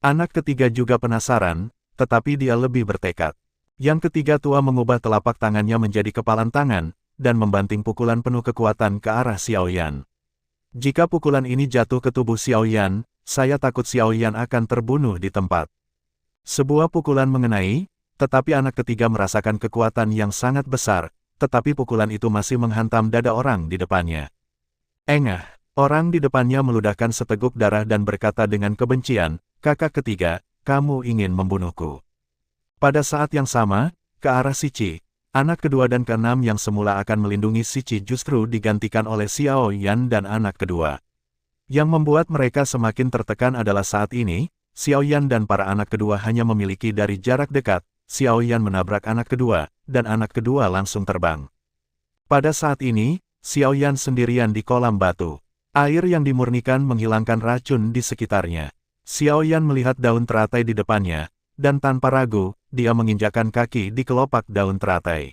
Anak ketiga juga penasaran, tetapi dia lebih bertekad. Yang ketiga tua mengubah telapak tangannya menjadi kepalan tangan, dan membanting pukulan penuh kekuatan ke arah Xiaoyan. Jika pukulan ini jatuh ke tubuh Xiaoyan, saya takut Xiaoyan akan terbunuh di tempat. Sebuah pukulan mengenai, tetapi anak ketiga merasakan kekuatan yang sangat besar, tetapi pukulan itu masih menghantam dada orang di depannya. Engah, orang di depannya meludahkan seteguk darah dan berkata dengan kebencian, kakak ketiga, kamu ingin membunuhku. Pada saat yang sama, ke arah Sici, anak kedua dan keenam yang semula akan melindungi Sici justru digantikan oleh Xiao Yan dan anak kedua. Yang membuat mereka semakin tertekan adalah saat ini, Xiao Yan dan para anak kedua hanya memiliki dari jarak dekat, Xiao Yan menabrak anak kedua, dan anak kedua langsung terbang. Pada saat ini, Xiao Yan sendirian di kolam batu. Air yang dimurnikan menghilangkan racun di sekitarnya. Xiao Yan melihat daun teratai di depannya, dan tanpa ragu, dia menginjakkan kaki di kelopak daun teratai.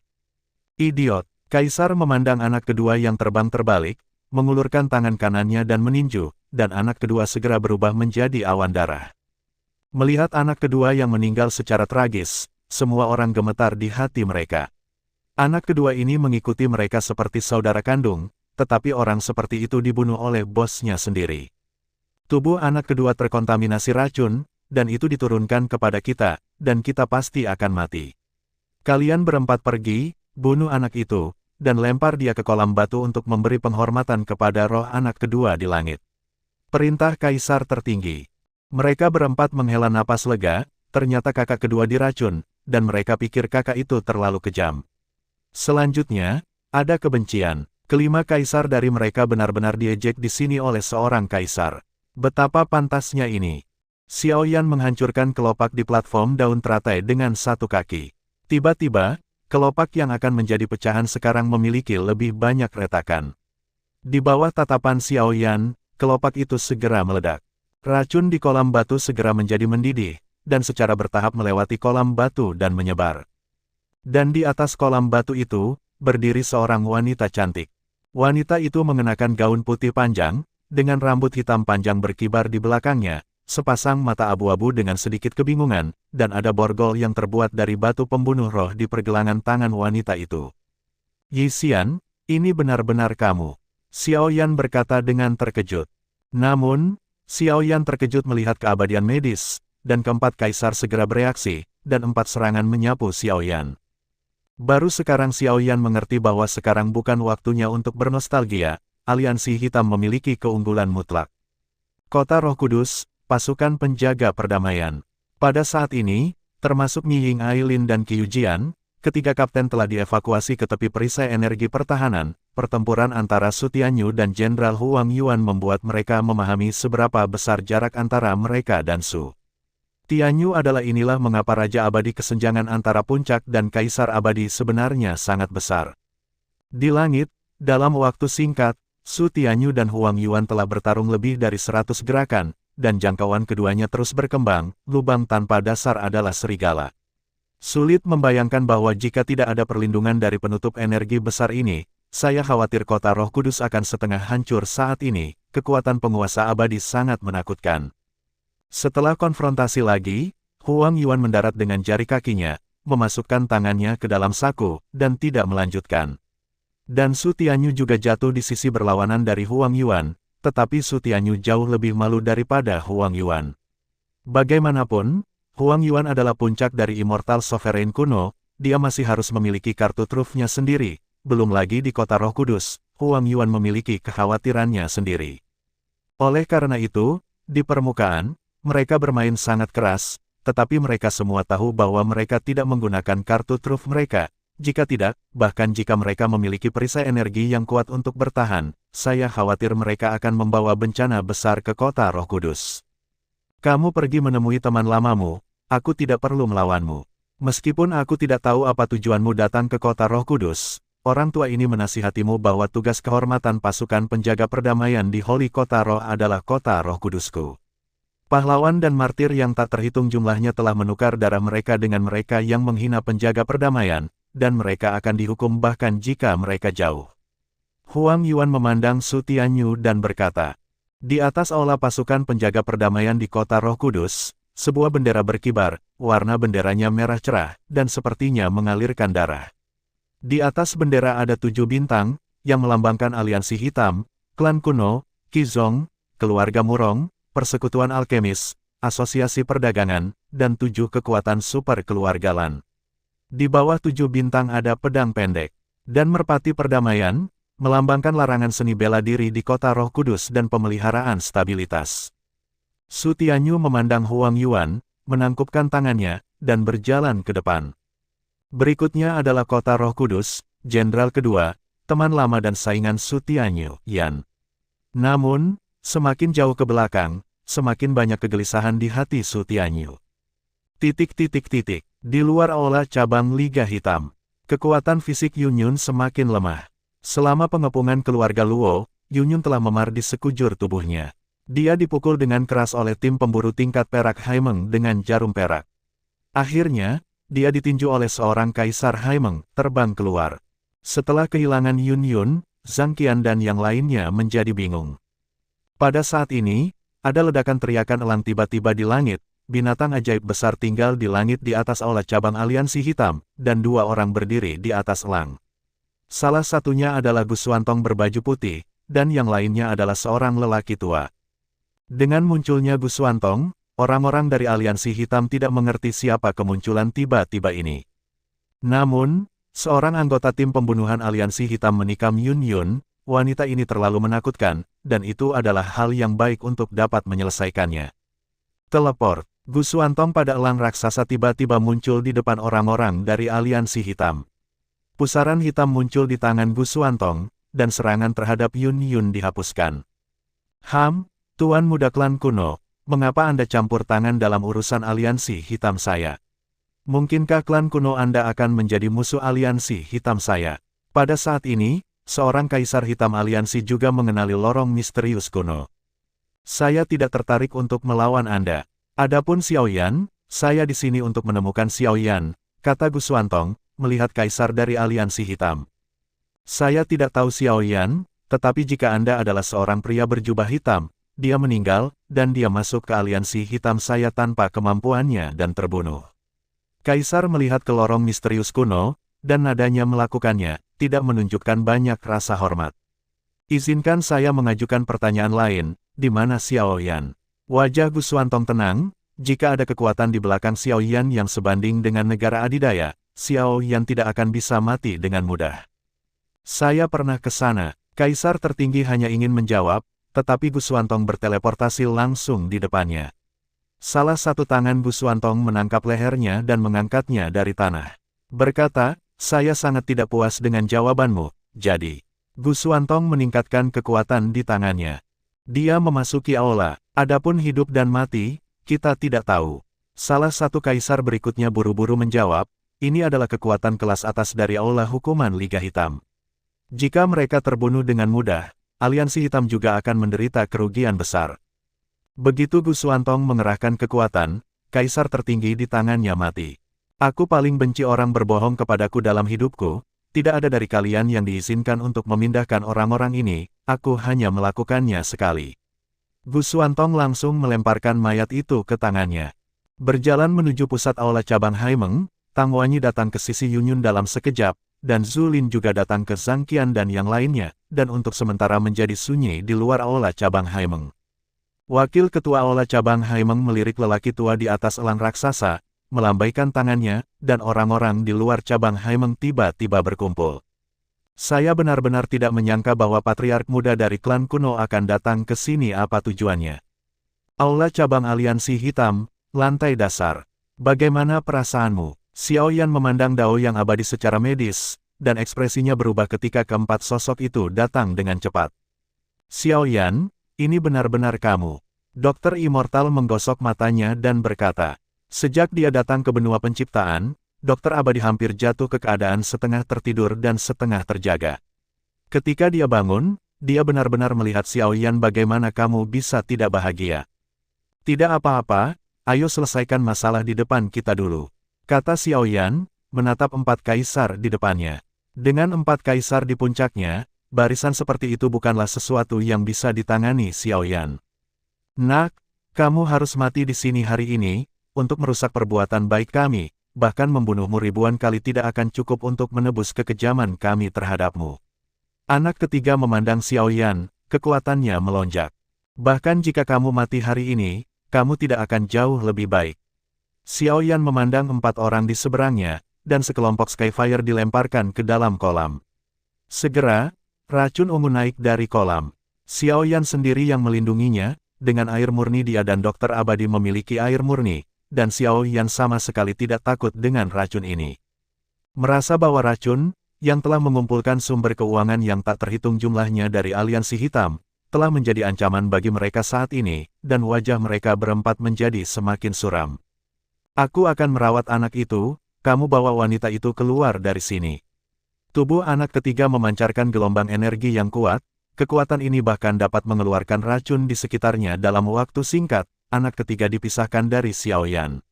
Idiot! Kaisar memandang anak kedua yang terbang terbalik, mengulurkan tangan kanannya dan meninju, dan anak kedua segera berubah menjadi awan darah. Melihat anak kedua yang meninggal secara tragis, semua orang gemetar di hati mereka. Anak kedua ini mengikuti mereka seperti saudara kandung, tetapi orang seperti itu dibunuh oleh bosnya sendiri. Tubuh anak kedua terkontaminasi racun, dan itu diturunkan kepada kita, dan kita pasti akan mati. Kalian berempat pergi, bunuh anak itu, dan lempar dia ke kolam batu untuk memberi penghormatan kepada roh anak kedua di langit. Perintah Kaisar tertinggi. Mereka berempat menghela napas lega, ternyata kakak kedua diracun, dan mereka pikir kakak itu terlalu kejam. Selanjutnya, ada kebencian. Kelima kaisar dari mereka benar-benar diejek di sini oleh seorang kaisar. Betapa pantasnya ini. Xiao Yan menghancurkan kelopak di platform daun teratai dengan satu kaki. Tiba-tiba, kelopak yang akan menjadi pecahan sekarang memiliki lebih banyak retakan. Di bawah tatapan Xiao Yan, kelopak itu segera meledak. Racun di kolam batu segera menjadi mendidih, dan secara bertahap melewati kolam batu dan menyebar. Dan di atas kolam batu itu, berdiri seorang wanita cantik. Wanita itu mengenakan gaun putih panjang, dengan rambut hitam panjang berkibar di belakangnya, sepasang mata abu-abu dengan sedikit kebingungan, dan ada borgol yang terbuat dari batu pembunuh roh di pergelangan tangan wanita itu. Yi Xian, ini benar-benar kamu. Xiao Yan berkata dengan terkejut. Namun, Xiao Yan terkejut melihat keabadian medis, dan keempat kaisar segera bereaksi, dan 4 serangan menyapu Xiao Yan. Baru sekarang Xiao Yan mengerti bahwa sekarang bukan waktunya untuk bernostalgia, aliansi hitam memiliki keunggulan mutlak. Kota Roh Kudus, pasukan penjaga perdamaian. Pada saat ini, termasuk Yi Ying Ailin dan Qiu Jian, ketiga kapten telah dievakuasi ke tepi perisai energi pertahanan. Pertempuran antara Su Tianyu dan Jenderal Huang Yuan membuat mereka memahami seberapa besar jarak antara mereka dan Su Tianyu adalah inilah mengapa Raja Abadi kesenjangan antara puncak dan Kaisar Abadi sebenarnya sangat besar. Di langit, dalam waktu singkat, Su Tianyu dan Huang Yuan telah bertarung lebih dari 100 gerakan, dan jangkauan keduanya terus berkembang. Lubang tanpa dasar adalah serigala. Sulit membayangkan bahwa jika tidak ada perlindungan dari penutup energi besar ini, saya khawatir kota Roh Kudus akan setengah hancur saat ini. Kekuatan penguasa abadi sangat menakutkan. Setelah konfrontasi lagi, Huang Yuan mendarat dengan jari kakinya, memasukkan tangannya ke dalam saku, dan tidak melanjutkan. Dan Su Tianyu juga jatuh di sisi berlawanan dari Huang Yuan, tetapi Su Tianyu jauh lebih malu daripada Huang Yuan. Bagaimanapun, Huang Yuan adalah puncak dari Immortal Sovereign kuno, dia masih harus memiliki kartu trufnya sendiri. Belum lagi di kota Roh Kudus, Huang Yuan memiliki kekhawatirannya sendiri. Oleh karena itu, di permukaan, mereka bermain sangat keras, tetapi mereka semua tahu bahwa mereka tidak menggunakan kartu truf mereka. Jika tidak, bahkan jika mereka memiliki perisai energi yang kuat untuk bertahan, saya khawatir mereka akan membawa bencana besar ke kota Roh Kudus. Kamu pergi menemui teman lamamu, aku tidak perlu melawanmu. Meskipun aku tidak tahu apa tujuanmu datang ke kota Roh Kudus, orang tua ini menasihatimu bahwa tugas kehormatan pasukan penjaga perdamaian di Holy Kota Roh adalah kota Roh Kudusku. Pahlawan dan martir yang tak terhitung jumlahnya telah menukar darah mereka dengan mereka yang menghina penjaga perdamaian, dan mereka akan dihukum bahkan jika mereka jauh. Huang Yuan memandang Su Tianyu dan berkata, di atas aula pasukan penjaga perdamaian di kota Roh Kudus, sebuah bendera berkibar, warna benderanya merah cerah, dan sepertinya mengalirkan darah. Di atas bendera ada 7 bintang, yang melambangkan aliansi hitam, klan kuno, Qizong, keluarga Murong, persekutuan alkemis, asosiasi perdagangan, dan 7 kekuatan super keluarga Lan. Di bawah 7 bintang ada pedang pendek, dan merpati perdamaian, melambangkan larangan seni bela diri di kota Roh Kudus dan pemeliharaan stabilitas. Su Tianyu memandang Huang Yuan, menangkupkan tangannya, dan berjalan ke depan. Berikutnya adalah Kota Roh Kudus, Jenderal kedua, teman lama dan saingan Su Tianyu-yan. Namun, semakin jauh ke belakang, semakin banyak kegelisahan di hati Su Tianyu. Di luar aula cabang Liga Hitam, kekuatan fisik Yunyun semakin lemah. Selama pengepungan keluarga Luo, Yunyun telah memar di sekujur tubuhnya. Dia dipukul dengan keras oleh tim pemburu tingkat perak Haimeng dengan jarum perak. Akhirnya, dia ditinju oleh seorang kaisar Haimeng, terbang keluar. Setelah kehilangan Yunyun, Zhang Qian dan yang lainnya menjadi bingung. Pada saat ini, ada ledakan teriakan elang tiba-tiba di langit. Binatang ajaib besar tinggal di langit di atas aula cabang aliansi hitam, dan dua orang berdiri di atas elang. Salah satunya adalah Gu Xuantong berbaju putih, dan yang lainnya adalah seorang lelaki tua. Dengan munculnya Gu Xuantong, orang-orang dari aliansi hitam tidak mengerti siapa kemunculan tiba-tiba ini. Namun, seorang anggota tim pembunuhan aliansi hitam menikam Yunyun, wanita ini terlalu menakutkan, dan itu adalah hal yang baik untuk dapat menyelesaikannya. Teleport. Gu Xuantong pada elang raksasa tiba-tiba muncul di depan orang-orang dari aliansi hitam. Pusaran hitam muncul di tangan Gu Xuantong, dan serangan terhadap Yunyun dihapuskan. Tuan muda klan kuno, mengapa Anda campur tangan dalam urusan aliansi hitam saya? Mungkinkah klan kuno Anda akan menjadi musuh aliansi hitam saya? Pada saat ini, seorang kaisar hitam aliansi juga mengenali lorong misterius kuno. Saya tidak tertarik untuk melawan Anda. Adapun Xiaoyan, saya di sini untuk menemukan Xiaoyan, kata Gu Xuantong, melihat kaisar dari aliansi hitam. Saya tidak tahu Xiaoyan, tetapi jika Anda adalah seorang pria berjubah hitam, dia meninggal, dan dia masuk ke aliansi hitam saya tanpa kemampuannya dan terbunuh. Kaisar melihat ke lorong misterius kuno, dan nadanya melakukannya, tidak menunjukkan banyak rasa hormat. Izinkan saya mengajukan pertanyaan lain, di mana Xiaoyan? Wajah Gu Xuantong tenang, jika ada kekuatan di belakang Xiaoyan yang sebanding dengan negara adidaya, Xiaoyan tidak akan bisa mati dengan mudah. Saya pernah ke sana, kaisar tertinggi hanya ingin menjawab, tetapi Gu Xuantong berteleportasi langsung di depannya. Salah satu tangan Gu Xuantong menangkap lehernya dan mengangkatnya dari tanah. Berkata, saya sangat tidak puas dengan jawabanmu, jadi. Gu Xuantong meningkatkan kekuatan di tangannya. Dia memasuki aula. Adapun hidup dan mati, kita tidak tahu. Salah satu kaisar berikutnya buru-buru menjawab, ini adalah kekuatan kelas atas dari aula hukuman Liga Hitam. Jika mereka terbunuh dengan mudah, aliansi hitam juga akan menderita kerugian besar. Begitu Gu Xuantong mengerahkan kekuatan, kaisar tertinggi di tangannya mati. Aku paling benci orang berbohong kepadaku dalam hidupku, tidak ada dari kalian yang diizinkan untuk memindahkan orang-orang ini, aku hanya melakukannya sekali. Gu Xuantong langsung melemparkan mayat itu ke tangannya. Berjalan menuju pusat aula cabang Haimeng, Tang Wanyi datang ke sisi Yunyun dalam sekejap, dan Zhu Lin juga datang ke Zhang Qian dan yang lainnya, dan untuk sementara menjadi sunyi di luar aula cabang Haimeng. Wakil ketua aula cabang Haimeng melirik lelaki tua di atas elang raksasa, melambaikan tangannya, dan orang-orang di luar cabang Haimeng tiba-tiba berkumpul. Saya benar-benar tidak menyangka bahwa patriark muda dari klan kuno akan datang ke sini. Apa tujuannya? Aula cabang aliansi hitam, lantai dasar. Bagaimana perasaanmu? Xiaoyan memandang Dao yang abadi secara medis, dan ekspresinya berubah ketika keempat sosok itu datang dengan cepat. Xiaoyan, ini benar-benar kamu. Dokter Immortal menggosok matanya dan berkata, sejak dia datang ke benua penciptaan, Dokter Abadi hampir jatuh ke keadaan setengah tertidur dan setengah terjaga. Ketika dia bangun, dia benar-benar melihat Xiaoyan. Bagaimana kamu bisa tidak bahagia? Tidak apa-apa, ayo selesaikan masalah di depan kita dulu, kata Xiaoyan, menatap empat kaisar di depannya. Dengan empat kaisar di puncaknya, barisan seperti itu bukanlah sesuatu yang bisa ditangani Xiaoyan. Nak, kamu harus mati di sini hari ini, untuk merusak perbuatan baik kami. Bahkan membunuhmu ribuan kali tidak akan cukup untuk menebus kekejaman kami terhadapmu. Anak ketiga memandang Xiaoyan, kekuatannya melonjak. Bahkan jika kamu mati hari ini, kamu tidak akan jauh lebih baik. Xiaoyan memandang empat orang di seberangnya, dan sekelompok Skyfire dilemparkan ke dalam kolam. Segera, racun ungu naik dari kolam. Xiaoyan sendiri yang melindunginya, dengan air murni dia dan Dokter Abadi memiliki air murni. dan Xiao Yan sama sekali tidak takut dengan racun ini. Merasa bahwa racun, yang telah mengumpulkan sumber keuangan yang tak terhitung jumlahnya dari aliansi hitam, telah menjadi ancaman bagi mereka saat ini, dan wajah mereka berempat menjadi semakin suram. Aku akan merawat anak itu, kamu bawa wanita itu keluar dari sini. Tubuh anak ketiga memancarkan gelombang energi yang kuat, kekuatan ini bahkan dapat mengeluarkan racun di sekitarnya dalam waktu singkat, anak ketiga dipisahkan dari Xiao Yan.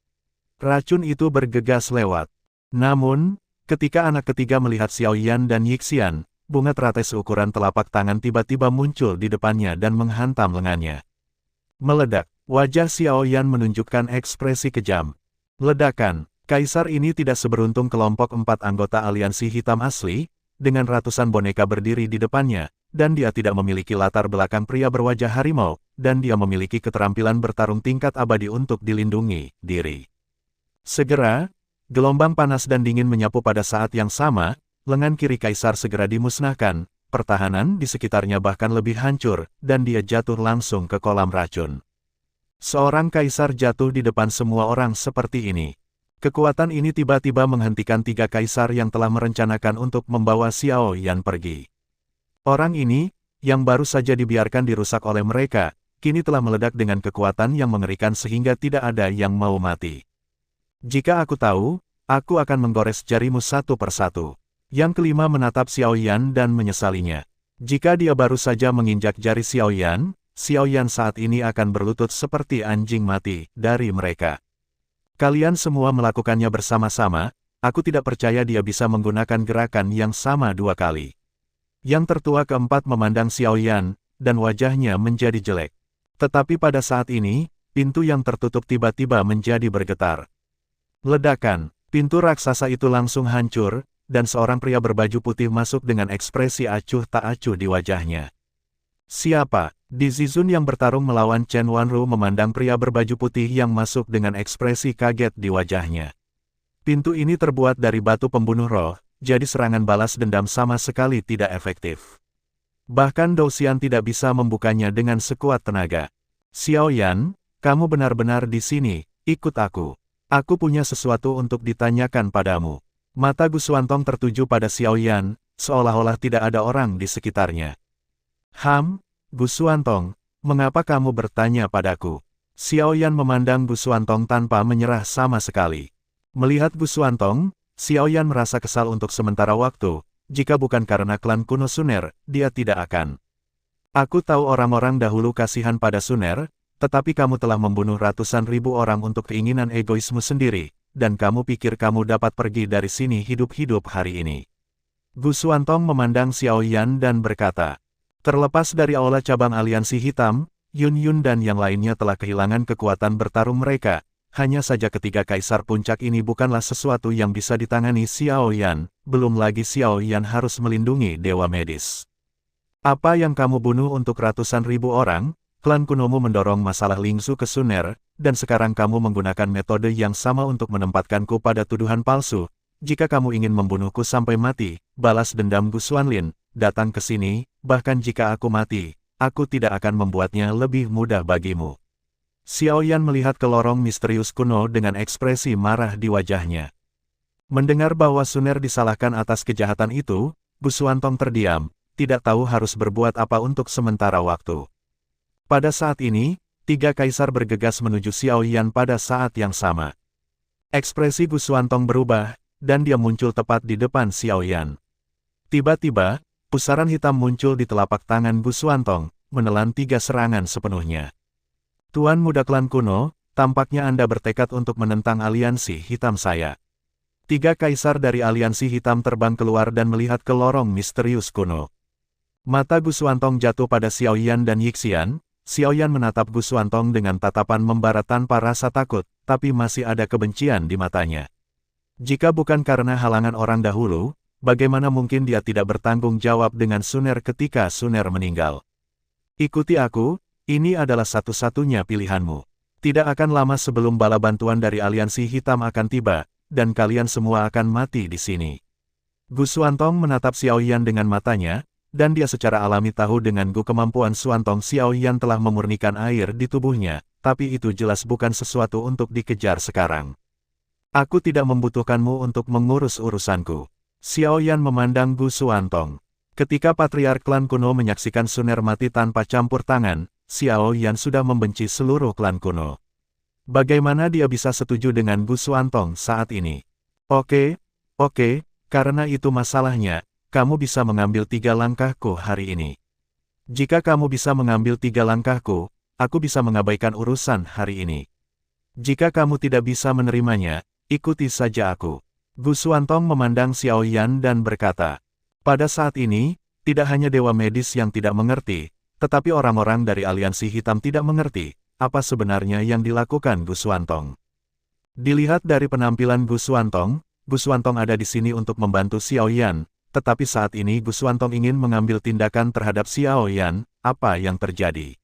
Racun itu bergegas lewat. Namun, ketika anak ketiga melihat Xiao Yan dan Yixian, bunga teratai seukuran telapak tangan tiba-tiba muncul di depannya dan menghantam lengannya. Meledak, wajah Xiao Yan menunjukkan ekspresi kejam. Ledakan, kaisar ini tidak seberuntung kelompok 4 anggota aliansi hitam asli, dengan ratusan boneka berdiri di depannya, dan dia tidak memiliki latar belakang pria berwajah harimau, dan dia memiliki keterampilan bertarung tingkat abadi untuk dilindungi diri. Segera, gelombang panas dan dingin menyapu pada saat yang sama, lengan kiri kaisar segera dimusnahkan, pertahanan di sekitarnya bahkan lebih hancur, dan dia jatuh langsung ke kolam racun. Seorang kaisar jatuh di depan semua orang seperti ini. Kekuatan ini tiba-tiba menghentikan 3 kaisar yang telah merencanakan untuk membawa Xiao Yan pergi. Orang ini, yang baru saja dibiarkan dirusak oleh mereka, kini telah meledak dengan kekuatan yang mengerikan sehingga tidak ada yang mau mati. Jika aku tahu, aku akan menggores jarimu satu persatu. Yang kelima menatap Xiao Yan dan menyesalinya. Jika dia baru saja menginjak jari Xiao Yan saat ini akan berlutut seperti anjing mati dari mereka. Kalian semua melakukannya bersama-sama, aku tidak percaya dia bisa menggunakan gerakan yang sama 2 kali. Yang tertua keempat memandang Xiao Yan, dan wajahnya menjadi jelek. Tetapi pada saat ini, pintu yang tertutup tiba-tiba menjadi bergetar. Ledakan, pintu raksasa itu langsung hancur, dan seorang pria berbaju putih masuk dengan ekspresi acuh tak acuh di wajahnya. Siapa? Di Zizun yang bertarung melawan Chen Wanru memandang pria berbaju putih yang masuk dengan ekspresi kaget di wajahnya. Pintu ini terbuat dari batu pembunuh roh, jadi serangan balas dendam sama sekali tidak efektif. Bahkan Dou Xian tidak bisa membukanya dengan sekuat tenaga. Xiao Yan, kamu benar-benar di sini, ikut aku. Aku punya sesuatu untuk ditanyakan padamu. Mata Gu Xuantong tertuju pada Xiao Yan, seolah-olah tidak ada orang di sekitarnya. Gu Xuantong, mengapa kamu bertanya padaku? Xiao Yan memandang Gu Xuantong tanpa menyerah sama sekali. Melihat Gu Xuantong, Xiao Yan merasa kesal untuk sementara waktu, jika bukan karena klan kuno Suner, dia tidak akan. Aku tahu orang-orang dahulu kasihan pada Suner, tetapi kamu telah membunuh ratusan ribu orang untuk keinginan egoismu sendiri, dan kamu pikir kamu dapat pergi dari sini hidup-hidup hari ini. Gu Xuantong memandang Xiao Yan dan berkata, terlepas dari aula cabang aliansi hitam, Yun Yun dan yang lainnya telah kehilangan kekuatan bertarung mereka, hanya saja ketiga kaisar puncak ini bukanlah sesuatu yang bisa ditangani Xiao Yan, belum lagi Xiao Yan harus melindungi dewa medis. Apa yang kamu bunuh untuk ratusan ribu orang? Klan kunomu mendorong masalah Lingzu ke Suner, dan sekarang kamu menggunakan metode yang sama untuk menempatkanku pada tuduhan palsu. Jika kamu ingin membunuhku sampai mati, balas dendam Gu Xuanlin, datang ke sini, bahkan jika aku mati, aku tidak akan membuatnya lebih mudah bagimu. Xiao Yan melihat ke lorong misterius kuno dengan ekspresi marah di wajahnya. Mendengar bahwa Suner disalahkan atas kejahatan itu, Gu Xuantong terdiam, tidak tahu harus berbuat apa untuk sementara waktu. Pada saat ini, 3 kaisar bergegas menuju Xiao Yan pada saat yang sama. Ekspresi Gu Xuantong berubah, dan dia muncul tepat di depan Xiao Yan. Tiba-tiba, pusaran hitam muncul di telapak tangan Gu Xuantong, menelan 3 serangan sepenuhnya. Tuan muda klan kuno, tampaknya Anda bertekad untuk menentang aliansi hitam saya. 3 kaisar dari aliansi hitam terbang keluar dan melihat ke lorong misterius kuno. Mata Gu Xuantong jatuh pada Xiao Yan dan Yixian. Xiao Yan menatap Gu Xuantong dengan tatapan membara tanpa rasa takut, tapi masih ada kebencian di matanya. Jika bukan karena halangan orang dahulu, bagaimana mungkin dia tidak bertanggung jawab dengan Suner ketika Suner meninggal? Ikuti aku, ini adalah satu-satunya pilihanmu. Tidak akan lama sebelum bala bantuan dari aliansi hitam akan tiba, dan kalian semua akan mati di sini. Gu Xuantong menatap Xiao Yan dengan matanya, dan dia secara alami tahu dengan kemampuan Xuantong Xiaoyan telah memurnikan air di tubuhnya, tapi itu jelas bukan sesuatu untuk dikejar sekarang. Aku tidak membutuhkanmu untuk mengurus urusanku. Xiaoyan memandang Gu Xuantong. Ketika Patriark klan kuno menyaksikan Suner mati tanpa campur tangan, Xiaoyan sudah membenci seluruh klan kuno. Bagaimana dia bisa setuju dengan Gu Xuantong saat ini? Oke, karena itu masalahnya, kamu bisa mengambil 3 langkahku hari ini. Jika kamu bisa mengambil 3 langkahku, aku bisa mengabaikan urusan hari ini. Jika kamu tidak bisa menerimanya, ikuti saja aku. Gu Xuantong memandang Xiaoyan dan berkata, pada saat ini, tidak hanya Dewa Medis yang tidak mengerti, tetapi orang-orang dari Aliansi Hitam tidak mengerti, apa sebenarnya yang dilakukan Gu Xuantong. Dilihat dari penampilan Gu Xuantong ada di sini untuk membantu Xiaoyan, tetapi saat ini Gu Xuantong ingin mengambil tindakan terhadap Xiaoyan, apa yang terjadi?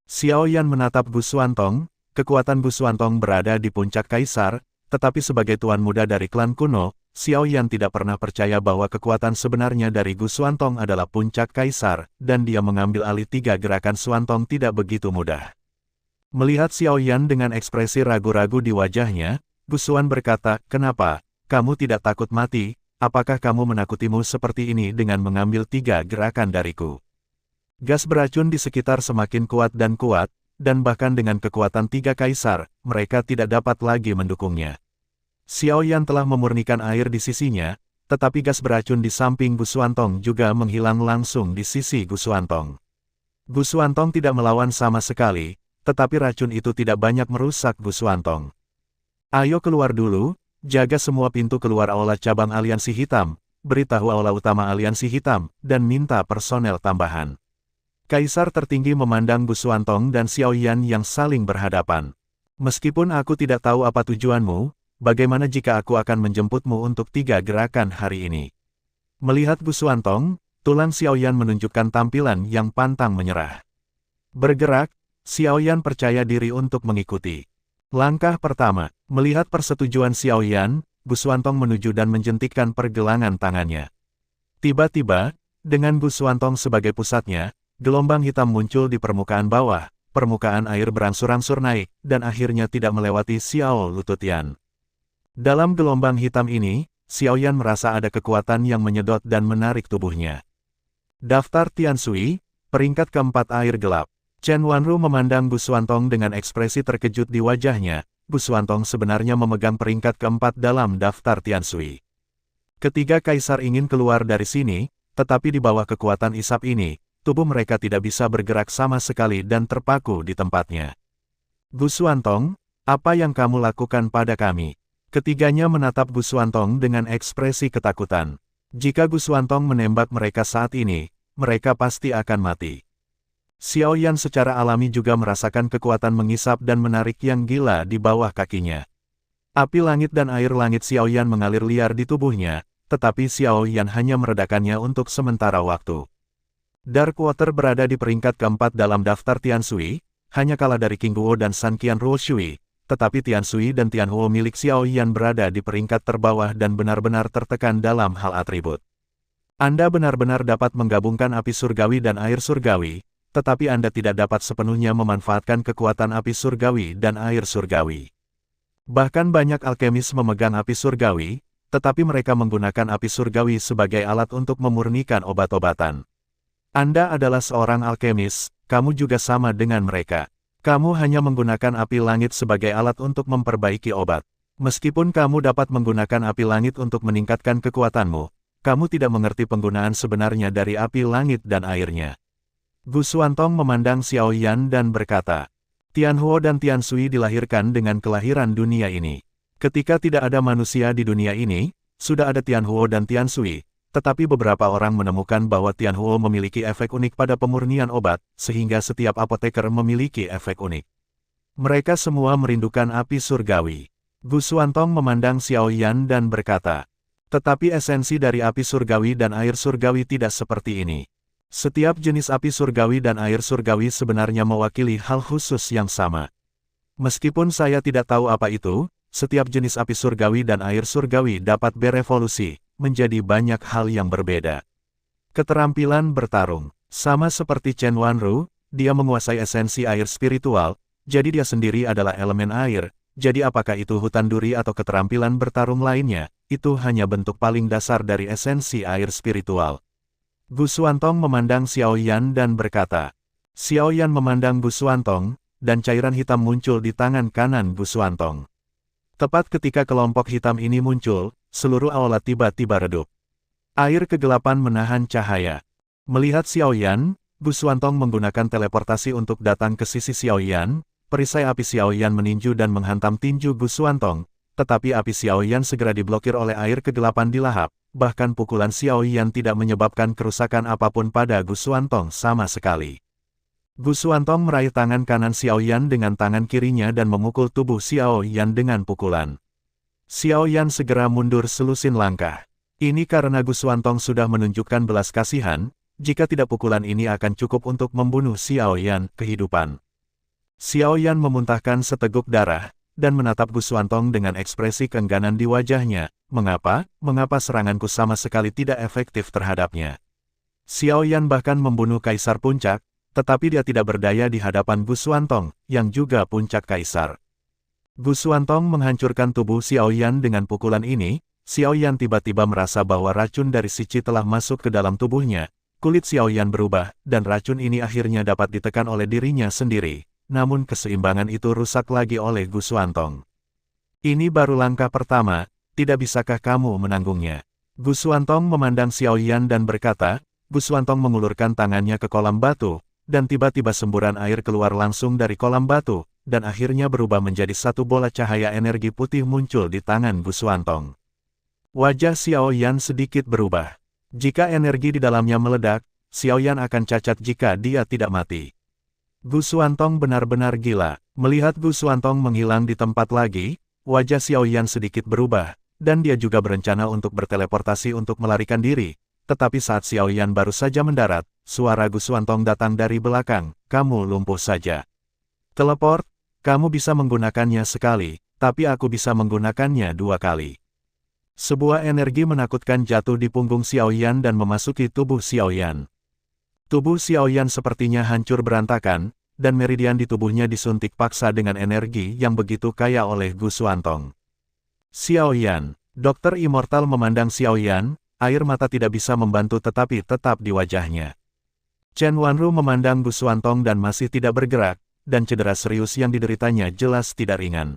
Xiaoyan menatap Gu Xuantong, kekuatan Gu Xuantong berada di puncak kaisar, tetapi sebagai tuan muda dari klan kuno, Xiaoyan tidak pernah percaya bahwa kekuatan sebenarnya dari Gu Xuantong adalah puncak kaisar, dan dia mengambil alih 3 gerakan Xuantong tidak begitu mudah. Melihat Xiaoyan dengan ekspresi ragu-ragu di wajahnya, Gu Xuan berkata, kenapa, kamu tidak takut mati? Apakah kamu menakutimu seperti ini dengan mengambil 3 gerakan dariku? Gas beracun di sekitar semakin kuat, dan bahkan dengan kekuatan 3 kaisar, mereka tidak dapat lagi mendukungnya. Xiaoyan telah memurnikan air di sisinya, tetapi gas beracun di samping Gu Xuantong juga menghilang langsung di sisi Gu Xuantong. Gu Xuantong tidak melawan sama sekali, tetapi racun itu tidak banyak merusak Gu Xuantong. Ayo keluar dulu. Jaga semua pintu keluar aula cabang Aliansi Hitam, beritahu aula utama Aliansi Hitam, dan minta personel tambahan. Kaisar tertinggi memandang Gu Xuantong dan Xiaoyan yang saling berhadapan. Meskipun aku tidak tahu apa tujuanmu, bagaimana jika aku akan menjemputmu untuk 3 gerakan hari ini? Melihat Gu Xuantong, tulang Xiaoyan menunjukkan tampilan yang pantang menyerah. Bergerak, Xiaoyan percaya diri untuk mengikuti. Langkah pertama, melihat persetujuan Xiaoyan, Gu Xuantong menuju dan menjentikkan pergelangan tangannya. Tiba-tiba, dengan Gu Xuantong sebagai pusatnya, gelombang hitam muncul di permukaan bawah, permukaan air berangsur-angsur naik, dan akhirnya tidak melewati Xiao Lututian. Dalam gelombang hitam ini, Xiaoyan merasa ada kekuatan yang menyedot dan menarik tubuhnya. Daftar Tianshui, peringkat keempat air gelap. Chen Wanru memandang Gu Xuantong dengan ekspresi terkejut di wajahnya. Gu Xuantong sebenarnya memegang peringkat keempat dalam daftar Tianshui. Ketiga kaisar ingin keluar dari sini, tetapi di bawah kekuatan isap ini, tubuh mereka tidak bisa bergerak sama sekali dan terpaku di tempatnya. Gu Xuantong, apa yang kamu lakukan pada kami? Ketiganya menatap Gu Xuantong dengan ekspresi ketakutan. Jika Gu Xuantong menembak mereka saat ini, mereka pasti akan mati. Xiaoyan secara alami juga merasakan kekuatan mengisap dan menarik yang gila di bawah kakinya. Api langit dan air langit Xiaoyan mengalir liar di tubuhnya, tetapi Xiaoyan hanya meredakannya untuk sementara waktu. Dark Water berada di peringkat keempat dalam daftar Tianshui, hanya kalah dari King Guo dan San Qian Ruoshui, tetapi Tianshui dan Tianhuo milik Xiaoyan berada di peringkat terbawah dan benar-benar tertekan dalam hal atribut. Anda benar-benar dapat menggabungkan api surgawi dan air surgawi, tetapi Anda tidak dapat sepenuhnya memanfaatkan kekuatan api surgawi dan air surgawi. Bahkan banyak alkemis memegang api surgawi, tetapi mereka menggunakan api surgawi sebagai alat untuk memurnikan obat-obatan. Anda adalah seorang alkemis, kamu juga sama dengan mereka. Kamu hanya menggunakan api langit sebagai alat untuk memperbaiki obat. Meskipun kamu dapat menggunakan api langit untuk meningkatkan kekuatanmu, kamu tidak mengerti penggunaan sebenarnya dari api langit dan airnya. Gu Xuantong memandang Xiaoyan dan berkata, Tianhuo dan Tianshui dilahirkan dengan kelahiran dunia ini. Ketika tidak ada manusia di dunia ini, sudah ada Tianhuo dan Tianshui, tetapi beberapa orang menemukan bahwa Tianhuo memiliki efek unik pada pemurnian obat, sehingga setiap apoteker memiliki efek unik. Mereka semua merindukan api surgawi. Gu Xuantong memandang Xiaoyan dan berkata, tetapi esensi dari api surgawi dan air surgawi tidak seperti ini. Setiap jenis api surgawi dan air surgawi sebenarnya mewakili hal khusus yang sama. Meskipun saya tidak tahu apa itu, setiap jenis api surgawi dan air surgawi dapat berevolusi, menjadi banyak hal yang berbeda. Keterampilan bertarung. Sama seperti Chen Wanru, dia menguasai esensi air spiritual, jadi dia sendiri adalah elemen air, jadi apakah itu hutan duri atau keterampilan bertarung lainnya, itu hanya bentuk paling dasar dari esensi air spiritual. Gu Xuantong memandang Xiao Yan dan berkata. Xiao Yan memandang Gu Xuantong, dan cairan hitam muncul di tangan kanan Gu Xuantong. Tepat ketika kelompok hitam ini muncul, seluruh aula tiba-tiba redup. Air kegelapan menahan cahaya. Melihat Xiao Yan, Gu Xuantong menggunakan teleportasi untuk datang ke sisi Xiao Yan, perisai api Xiao Yan meninju dan menghantam tinju Gu Xuantong, tetapi api Xiao Yan segera diblokir oleh air kegelapan di lahap, bahkan pukulan Xiao Yan tidak menyebabkan kerusakan apapun pada Gu Xuantong sama sekali. Gu Xuantong meraih tangan kanan Xiao Yan dengan tangan kirinya dan memukul tubuh Xiao Yan dengan pukulan. Xiao Yan segera mundur selusin langkah. Ini karena Gu Xuantong sudah menunjukkan belas kasihan, jika tidak pukulan ini akan cukup untuk membunuh Xiao Yan kehidupan. Xiao Yan memuntahkan seteguk darah, dan menatap Gu Xuantong dengan ekspresi keengganan di wajahnya. Mengapa seranganku sama sekali tidak efektif terhadapnya? Xiao Yan bahkan membunuh Kaisar Puncak, tetapi dia tidak berdaya di hadapan Gu Xuantong, yang juga Puncak Kaisar. Gu Xuantong menghancurkan tubuh Xiao Yan dengan pukulan ini. Xiao Yan tiba-tiba merasa bahwa racun dari si Qi telah masuk ke dalam tubuhnya. Kulit Xiao Yan berubah, dan racun ini akhirnya dapat ditekan oleh dirinya sendiri. Namun keseimbangan itu rusak lagi oleh Gu Xuantong. Ini baru langkah pertama. Tidak bisakah kamu menanggungnya? Gu Xuantong memandang Xiao Yan dan berkata. Gu Xuantong mengulurkan tangannya ke kolam batu, dan tiba-tiba semburan air keluar langsung dari kolam batu, dan akhirnya berubah menjadi satu bola cahaya energi putih muncul di tangan Gu Xuantong. Wajah Xiao Yan sedikit berubah. Jika energi di dalamnya meledak, Xiao Yan akan cacat jika dia tidak mati. Gu Xuantong benar-benar gila. Melihat Gu Xuantong menghilang di tempat lagi, wajah Xiao Yan sedikit berubah. Dan dia juga berencana untuk berteleportasi untuk melarikan diri. Tetapi saat Xiao Yan baru saja mendarat, suara Gu Xuantong datang dari belakang, kamu lumpuh saja. Teleport, kamu bisa menggunakannya sekali, tapi aku bisa menggunakannya 2 kali. Sebuah energi menakutkan jatuh di punggung Xiao Yan dan memasuki tubuh Xiao Yan. Tubuh Xiao Yan sepertinya hancur berantakan, dan meridian di tubuhnya disuntik paksa dengan energi yang begitu kaya oleh Gu Xuantong. Xiao Yan, Dokter Immortal memandang Xiao Yan, air mata tidak bisa membantu tetapi tetap di wajahnya. Chen Wanru memandang Gu Xuantong dan masih tidak bergerak, dan cedera serius yang dideritanya jelas tidak ringan.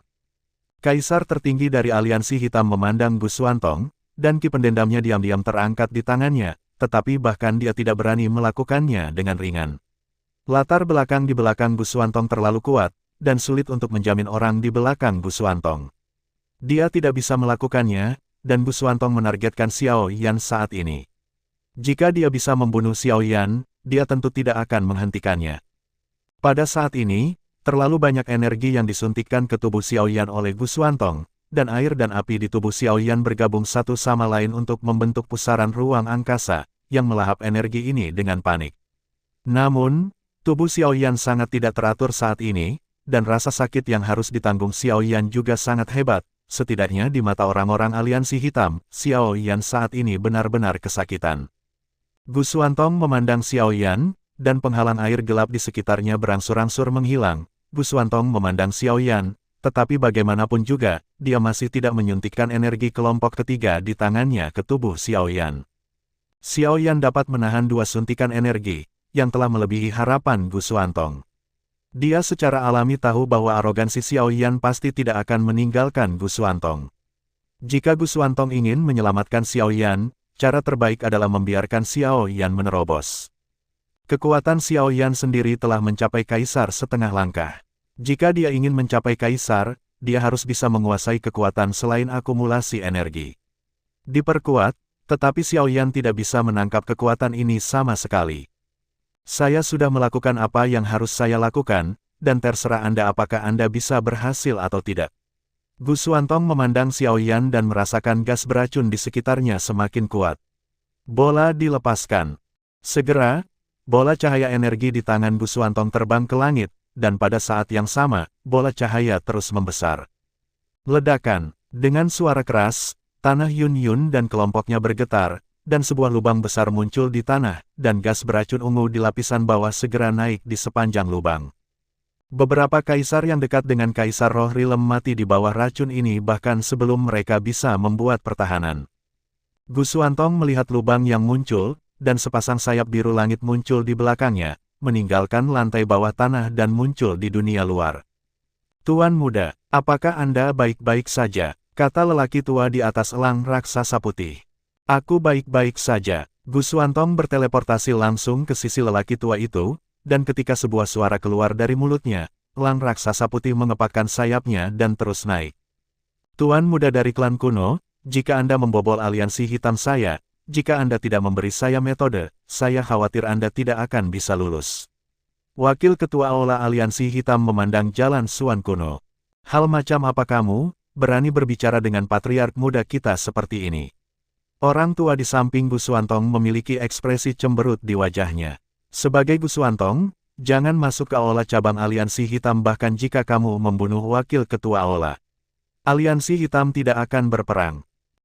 Kaisar tertinggi dari aliansi hitam memandang Gu Xuantong, dan ki pendendamnya diam-diam terangkat di tangannya, tetapi bahkan dia tidak berani melakukannya dengan ringan. Latar belakang di belakang Gu Xuantong terlalu kuat, dan sulit untuk menjamin orang di belakang Gu Xuantong. Dia tidak bisa melakukannya, dan Gu Xuantong menargetkan Xiao Yan saat ini. Jika dia bisa membunuh Xiao Yan, dia tentu tidak akan menghentikannya. Pada saat ini, terlalu banyak energi yang disuntikkan ke tubuh Xiao Yan oleh Gu Xuantong, dan air dan api di tubuh Xiao Yan bergabung satu sama lain untuk membentuk pusaran ruang angkasa, yang melahap energi ini dengan panik. Namun, tubuh Xiao Yan sangat tidak teratur saat ini, dan rasa sakit yang harus ditanggung Xiao Yan juga sangat hebat. Setidaknya di mata orang-orang aliansi hitam, Xiao Yan saat ini benar-benar kesakitan. Gu Xuantong memandang Xiao Yan, dan penghalang air gelap di sekitarnya berangsur-angsur menghilang. Gu Xuantong memandang Xiao Yan, tetapi bagaimanapun juga, dia masih tidak menyuntikkan energi kelompok ketiga di tangannya ke tubuh Xiao Yan. Xiao Yan dapat menahan 2 suntikan energi, yang telah melebihi harapan Gu Xuantong. Dia secara alami tahu bahwa arogansi Xiao Yan pasti tidak akan meninggalkan Gu Xuantong. Jika Gu Xuantong ingin menyelamatkan Xiao Yan, cara terbaik adalah membiarkan Xiao Yan menerobos. Kekuatan Xiao Yan sendiri telah mencapai Kaisar setengah langkah. Jika dia ingin mencapai Kaisar, dia harus bisa menguasai kekuatan selain akumulasi energi. Diperkuat, tetapi Xiao Yan tidak bisa menangkap kekuatan ini sama sekali. Saya sudah melakukan apa yang harus saya lakukan, dan terserah Anda apakah Anda bisa berhasil atau tidak. Gu Xuantong memandang Xiao Yan dan merasakan gas beracun di sekitarnya semakin kuat. Bola dilepaskan. Segera, bola cahaya energi di tangan Gu Xuantong terbang ke langit, dan pada saat yang sama, bola cahaya terus membesar. Ledakan. Dengan suara keras, tanah Yun Yun dan kelompoknya bergetar, dan sebuah lubang besar muncul di tanah, dan gas beracun ungu di lapisan bawah segera naik di sepanjang lubang. Beberapa kaisar yang dekat dengan Kaisar Roh Rilem mati di bawah racun ini bahkan sebelum mereka bisa membuat pertahanan. Gu Xuantong melihat lubang yang muncul, dan sepasang sayap biru langit muncul di belakangnya, meninggalkan lantai bawah tanah dan muncul di dunia luar. "Tuan muda, apakah Anda baik-baik saja?" kata lelaki tua di atas elang raksasa putih. "Aku baik-baik saja." Gu Xuantong berteleportasi langsung ke sisi lelaki tua itu, dan ketika sebuah suara keluar dari mulutnya, elang raksasa putih mengepakkan sayapnya dan terus naik. "Tuan muda dari klan kuno, jika Anda membobol aliansi hitam saya, jika Anda tidak memberi saya metode, saya khawatir Anda tidak akan bisa lulus." Wakil Ketua Aula Aliansi Hitam memandang jalan Suan kuno. "Hal macam apa kamu berani berbicara dengan patriark muda kita seperti ini?" Orang tua di samping Gu Xuantong memiliki ekspresi cemberut di wajahnya. "Sebagai Gu Xuantong, jangan masuk ke Aula cabang Aliansi Hitam bahkan jika kamu membunuh Wakil Ketua Aula. Aliansi Hitam tidak akan berperang."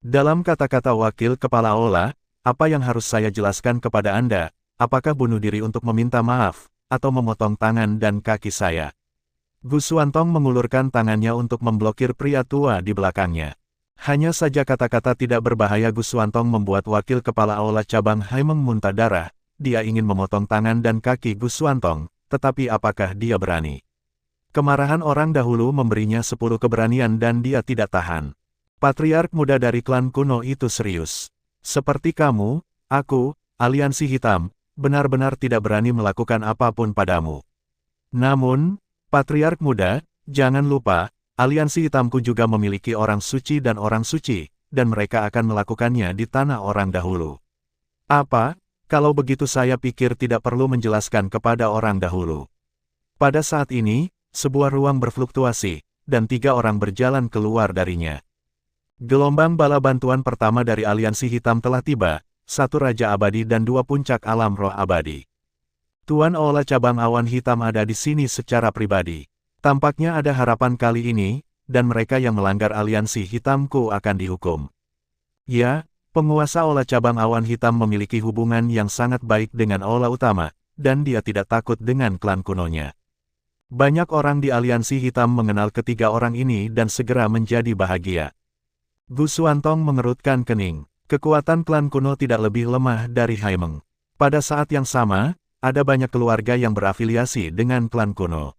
Dalam kata-kata Wakil Kepala Aula, "Apa yang harus saya jelaskan kepada Anda? Apakah bunuh diri untuk meminta maaf, atau memotong tangan dan kaki saya?" Gu Xuantong mengulurkan tangannya untuk memblokir pria tua di belakangnya. Hanya saja kata-kata tidak berbahaya Gu Xuantong membuat Wakil Kepala Aula cabang Haimeng muntah darah. Dia ingin memotong tangan dan kaki Gu Xuantong, tetapi apakah dia berani? Kemarahan orang dahulu memberinya 10 keberanian dan dia tidak tahan. Patriark muda dari klan kuno itu serius. "Seperti kamu, aku, Aliansi Hitam, benar-benar tidak berani melakukan apapun padamu. Namun, Patriark muda, jangan lupa, Aliansi Hitamku juga memiliki orang suci dan orang suci, dan mereka akan melakukannya di tanah orang dahulu." "Apa? Kalau begitu saya pikir tidak perlu menjelaskan kepada orang dahulu." Pada saat ini, sebuah ruang berfluktuasi, dan 3 orang berjalan keluar darinya. Gelombang bala bantuan pertama dari Aliansi Hitam telah tiba, 1 Raja Abadi dan 2 puncak alam roh abadi. Tuan Aula cabang awan hitam ada di sini secara pribadi. Tampaknya ada harapan kali ini, dan mereka yang melanggar Aliansi Hitamku akan dihukum. Ya, penguasa Aula cabang awan hitam memiliki hubungan yang sangat baik dengan Aula utama, dan dia tidak takut dengan klan kunonya. Banyak orang di Aliansi Hitam mengenal ketiga orang ini dan segera menjadi bahagia. Gu Xuantong mengerutkan kening. Kekuatan klan kuno tidak lebih lemah dari Haimeng. Pada saat yang sama, ada banyak keluarga yang berafiliasi dengan klan kuno.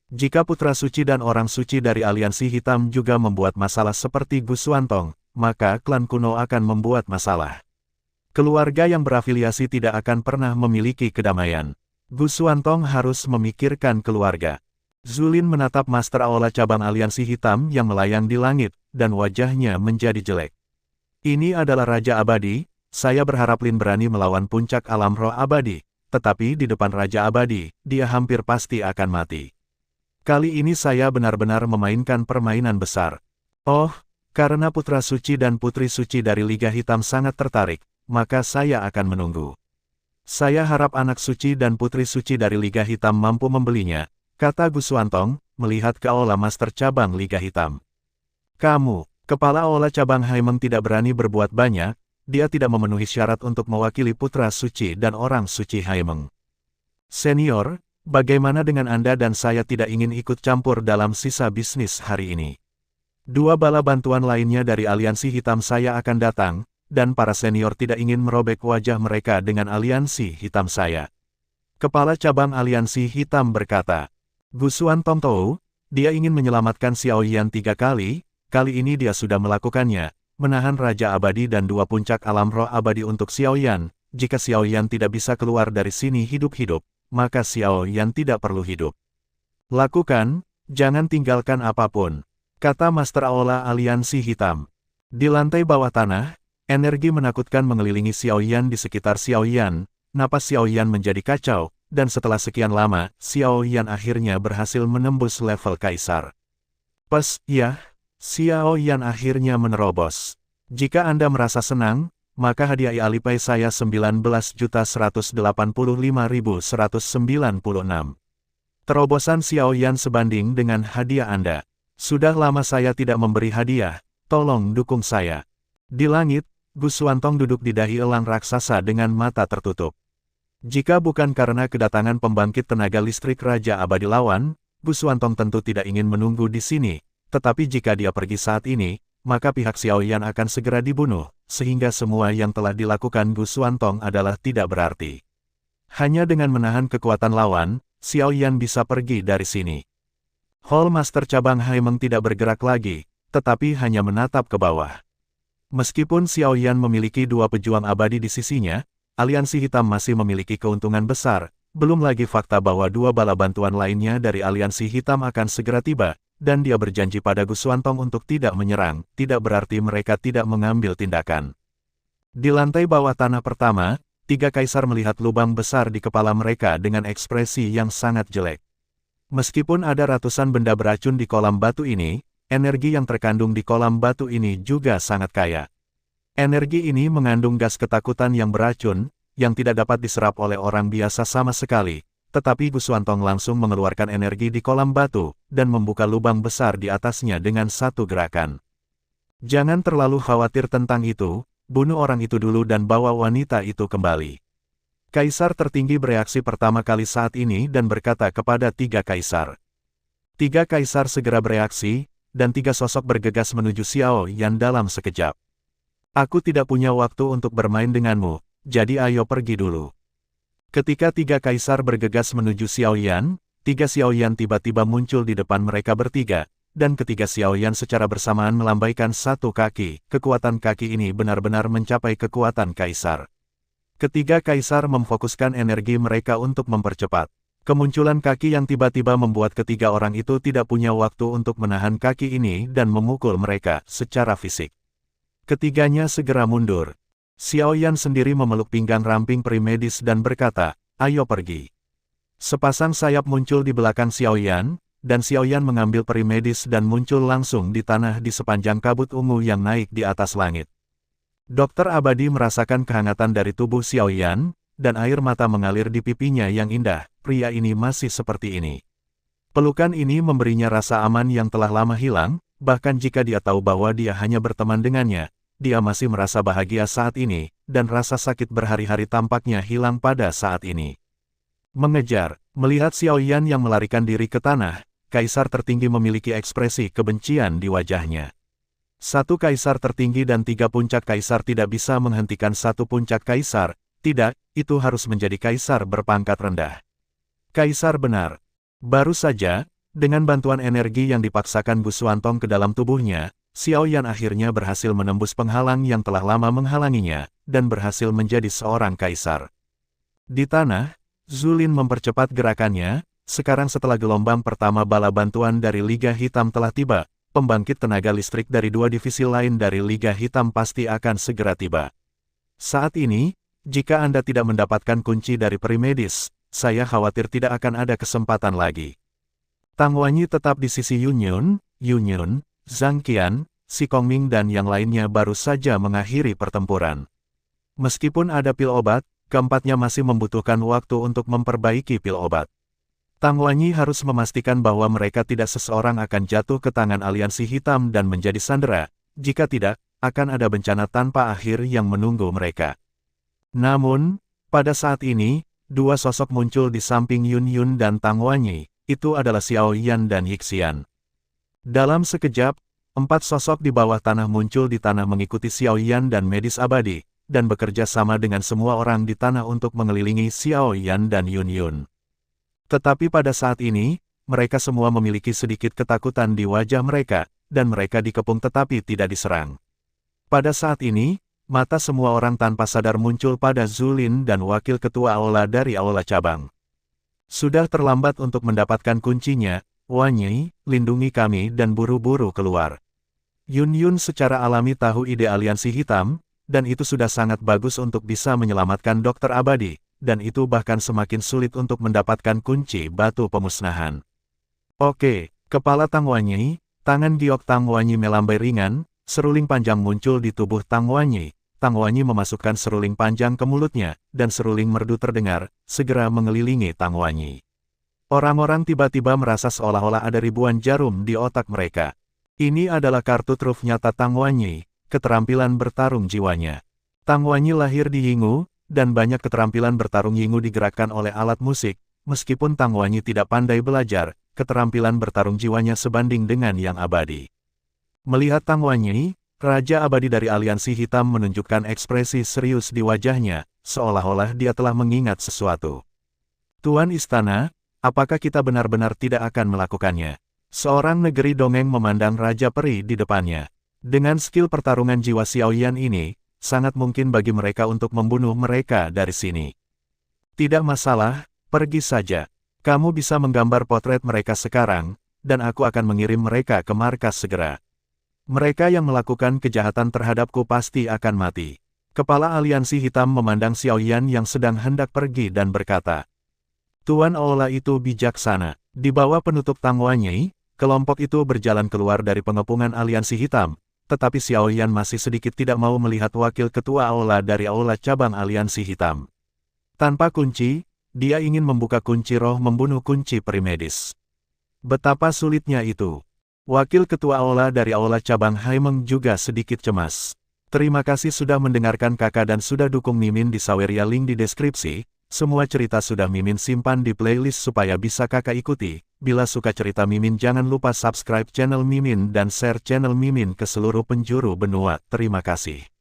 Jika putra suci dan orang suci dari Aliansi Hitam juga membuat masalah seperti Gu Xuantong, maka klan kuno akan membuat masalah. Keluarga yang berafiliasi tidak akan pernah memiliki kedamaian. Gu Xuantong harus memikirkan keluarga. Zulin menatap Master Aula cabang Aliansi Hitam yang melayang di langit, dan wajahnya menjadi jelek. "Ini adalah Raja Abadi, saya berharap Lin berani melawan puncak alam roh abadi, tetapi di depan Raja Abadi, dia hampir pasti akan mati. Kali ini saya benar-benar memainkan permainan besar. Oh, karena putra suci dan putri suci dari Liga Hitam sangat tertarik, maka saya akan menunggu. Saya harap anak suci dan putri suci dari Liga Hitam mampu membelinya," kata Gu Xuantong, melihat ke Aula Master cabang Liga Hitam. "Kamu, Kepala Aula cabang Haimeng tidak berani berbuat banyak, dia tidak memenuhi syarat untuk mewakili putra suci dan orang suci Haimeng. Senior, bagaimana dengan Anda dan saya tidak ingin ikut campur dalam sisa bisnis hari ini. 2 bala bantuan lainnya dari Aliansi Hitam saya akan datang, dan para senior tidak ingin merobek wajah mereka dengan Aliansi Hitam saya." Kepala cabang Aliansi Hitam berkata. Gu Xuantong tahu, dia ingin menyelamatkan Xiao Yan 3 kali, kali ini dia sudah melakukannya, menahan Raja Abadi dan 2 puncak alam roh abadi untuk Xiao Yan. Jika Xiao Yan tidak bisa keluar dari sini hidup-hidup, maka Xiao Yan tidak perlu hidup. "Lakukan, jangan tinggalkan apapun," kata Master Aula Aliansi Hitam. Di lantai bawah tanah, energi menakutkan mengelilingi Xiao Yan di sekitar Xiao Yan, napas Xiao Yan menjadi kacau, dan setelah sekian lama, Xiao Yan akhirnya berhasil menembus level Kaisar. Ya, Xiao Yan akhirnya menerobos. Jika Anda merasa senang, maka hadiah Alipay saya 19.185.196. Terobosan Xiao Yan sebanding dengan hadiah Anda. Sudah lama saya tidak memberi hadiah, tolong dukung saya. Di langit, Gu Xuantong duduk di dahi elang raksasa dengan mata tertutup. Jika bukan karena kedatangan pembangkit tenaga listrik Raja Abadi lawan, Gu Xuantong tentu tidak ingin menunggu di sini. Tetapi jika dia pergi saat ini, maka pihak Xiaoyan akan segera dibunuh, sehingga semua yang telah dilakukan Gu Xuantong adalah tidak berarti. Hanya dengan menahan kekuatan lawan, Xiaoyan bisa pergi dari sini. Hall Master cabang Haimeng tidak bergerak lagi, tetapi hanya menatap ke bawah. Meskipun Xiaoyan memiliki dua pejuang abadi di sisinya, aliansi hitam masih memiliki keuntungan besar, belum lagi fakta bahwa dua bala bantuan lainnya dari aliansi hitam akan segera tiba, dan dia berjanji pada Gu Xuantong untuk tidak menyerang, tidak berarti mereka tidak mengambil tindakan. Di lantai bawah tanah pertama, tiga kaisar melihat lubang besar di kepala mereka dengan ekspresi yang sangat jelek. Meskipun ada ratusan benda beracun di kolam batu ini, energi yang terkandung di kolam batu ini juga sangat kaya. Energi ini mengandung gas ketakutan yang beracun, yang tidak dapat diserap oleh orang biasa sama sekali, tetapi Gu Xuantong langsung mengeluarkan energi di kolam batu, dan membuka lubang besar di atasnya dengan satu gerakan. Jangan terlalu khawatir tentang itu, bunuh orang itu dulu dan bawa wanita itu kembali. Kaisar tertinggi bereaksi pertama kali saat ini dan berkata kepada tiga kaisar. Tiga kaisar segera bereaksi, dan tiga sosok bergegas menuju Xiaoyan dalam sekejap. Aku tidak punya waktu untuk bermain denganmu, jadi ayo pergi dulu. Ketika tiga kaisar bergegas menuju Xiaoyan, tiga Xiaoyan tiba-tiba muncul di depan mereka bertiga, dan ketiga Xiaoyan secara bersamaan melambaikan satu kaki. Kekuatan kaki ini benar-benar mencapai kekuatan kaisar. Ketiga kaisar memfokuskan energi mereka untuk mempercepat. Kemunculan kaki yang tiba-tiba membuat ketiga orang itu tidak punya waktu untuk menahan kaki ini dan memukul mereka secara fisik. Ketiganya segera mundur. Xiaoyan sendiri memeluk pinggang ramping Primedis dan berkata, ayo pergi. Sepasang sayap muncul di belakang Xiaoyan, dan Xiaoyan mengambil Primedis dan muncul langsung di tanah di sepanjang kabut ungu yang naik di atas langit. Dokter Abadi merasakan kehangatan dari tubuh Xiaoyan, dan air mata mengalir di pipinya yang indah. Pria ini masih seperti ini. Pelukan ini memberinya rasa aman yang telah lama hilang, bahkan jika dia tahu bahwa dia hanya berteman dengannya, dia masih merasa bahagia saat ini, dan rasa sakit berhari-hari tampaknya hilang pada saat ini. Mengejar, melihat Xiaoyan yang melarikan diri ke tanah, kaisar tertinggi memiliki ekspresi kebencian di wajahnya. Satu kaisar tertinggi dan tiga puncak kaisar tidak bisa menghentikan satu puncak kaisar, tidak, itu harus menjadi kaisar berpangkat rendah. Kaisar benar. Baru saja, dengan bantuan energi yang dipaksakan Gu Xuantong ke dalam tubuhnya, Xiaoyan akhirnya berhasil menembus penghalang yang telah lama menghalanginya, dan berhasil menjadi seorang kaisar. Di tanah, Zulin mempercepat gerakannya, sekarang setelah gelombang pertama bala bantuan dari Liga Hitam telah tiba, pembangkit tenaga listrik dari dua divisi lain dari Liga Hitam pasti akan segera tiba. Saat ini, jika Anda tidak mendapatkan kunci dari Primedis, saya khawatir tidak akan ada kesempatan lagi. Tang Wanyi tetap di sisi Yun Yun, Zhang Qian, Si Kongming dan yang lainnya baru saja mengakhiri pertempuran. Meskipun ada pil obat, keempatnya masih membutuhkan waktu untuk memperbaiki pil obat. Tang Wanyi harus memastikan bahwa mereka tidak seseorang akan jatuh ke tangan aliansi hitam dan menjadi sandera, jika tidak, akan ada bencana tanpa akhir yang menunggu mereka. Namun, pada saat ini, dua sosok muncul di samping Yun dan Tang Wanyi, itu adalah Xiaoyan dan Hixian. Dalam sekejap, empat sosok di bawah tanah muncul di tanah mengikuti Xiaoyan dan Medis Abadi, dan bekerja sama dengan semua orang di tanah untuk mengelilingi Xiaoyan dan Yun. Tetapi pada saat ini, mereka semua memiliki sedikit ketakutan di wajah mereka, dan mereka dikepung tetapi tidak diserang. Pada saat ini, mata semua orang tanpa sadar muncul pada Zulin dan wakil ketua Aula dari Aula cabang. Sudah terlambat untuk mendapatkan kuncinya, Wanyi, lindungi kami dan buru-buru keluar. Yun secara alami tahu ide aliansi hitam, dan itu sudah sangat bagus untuk bisa menyelamatkan Dokter Abadi, dan itu bahkan semakin sulit untuk mendapatkan kunci batu pemusnahan. Oke, kepala Tang Wanyi, tangan giok Tang Wanyi melambai ringan, seruling panjang muncul di tubuh Tang Wanyi. Tang Wanyi memasukkan seruling panjang ke mulutnya, dan seruling merdu terdengar, segera mengelilingi Tang Wanyi. Orang-orang tiba-tiba merasa seolah-olah ada ribuan jarum di otak mereka. Ini adalah kartu truf nyata Tang Wanyi, keterampilan bertarung jiwanya. Tang Wanyi lahir di Yingu, dan banyak keterampilan bertarung Yingu digerakkan oleh alat musik. Meskipun Tang Wanyi tidak pandai belajar, keterampilan bertarung jiwanya sebanding dengan yang abadi. Melihat Tang Wanyi, Raja Abadi dari Aliansi Hitam menunjukkan ekspresi serius di wajahnya, seolah-olah dia telah mengingat sesuatu. Tuan Istana, apakah kita benar-benar tidak akan melakukannya? Seorang negeri dongeng memandang Raja Peri di depannya. Dengan skill pertarungan jiwa Xiaoyan ini, sangat mungkin bagi mereka untuk membunuh mereka dari sini. Tidak masalah, pergi saja. Kamu bisa menggambar potret mereka sekarang, dan aku akan mengirim mereka ke markas segera. Mereka yang melakukan kejahatan terhadapku pasti akan mati. Kepala Aliansi Hitam memandang Xiaoyan yang sedang hendak pergi dan berkata, Tuan Aula itu bijaksana. Di bawah penutup Tang Wanyi, kelompok itu berjalan keluar dari pengepungan Aliansi Hitam, tetapi Xiaoyan masih sedikit tidak mau melihat wakil ketua Aula dari Aula cabang Aliansi Hitam. Tanpa kunci, dia ingin membuka kunci roh membunuh kunci primedis. Betapa sulitnya itu. Wakil ketua Aula dari Aula cabang Haimeng juga sedikit cemas. Terima kasih sudah mendengarkan kakak dan sudah dukung Mimin di Saweria, link di deskripsi. Semua cerita sudah Mimin simpan di playlist supaya bisa kakak ikuti. Bila suka cerita Mimin jangan lupa subscribe channel Mimin dan share channel Mimin ke seluruh penjuru benua. Terima kasih.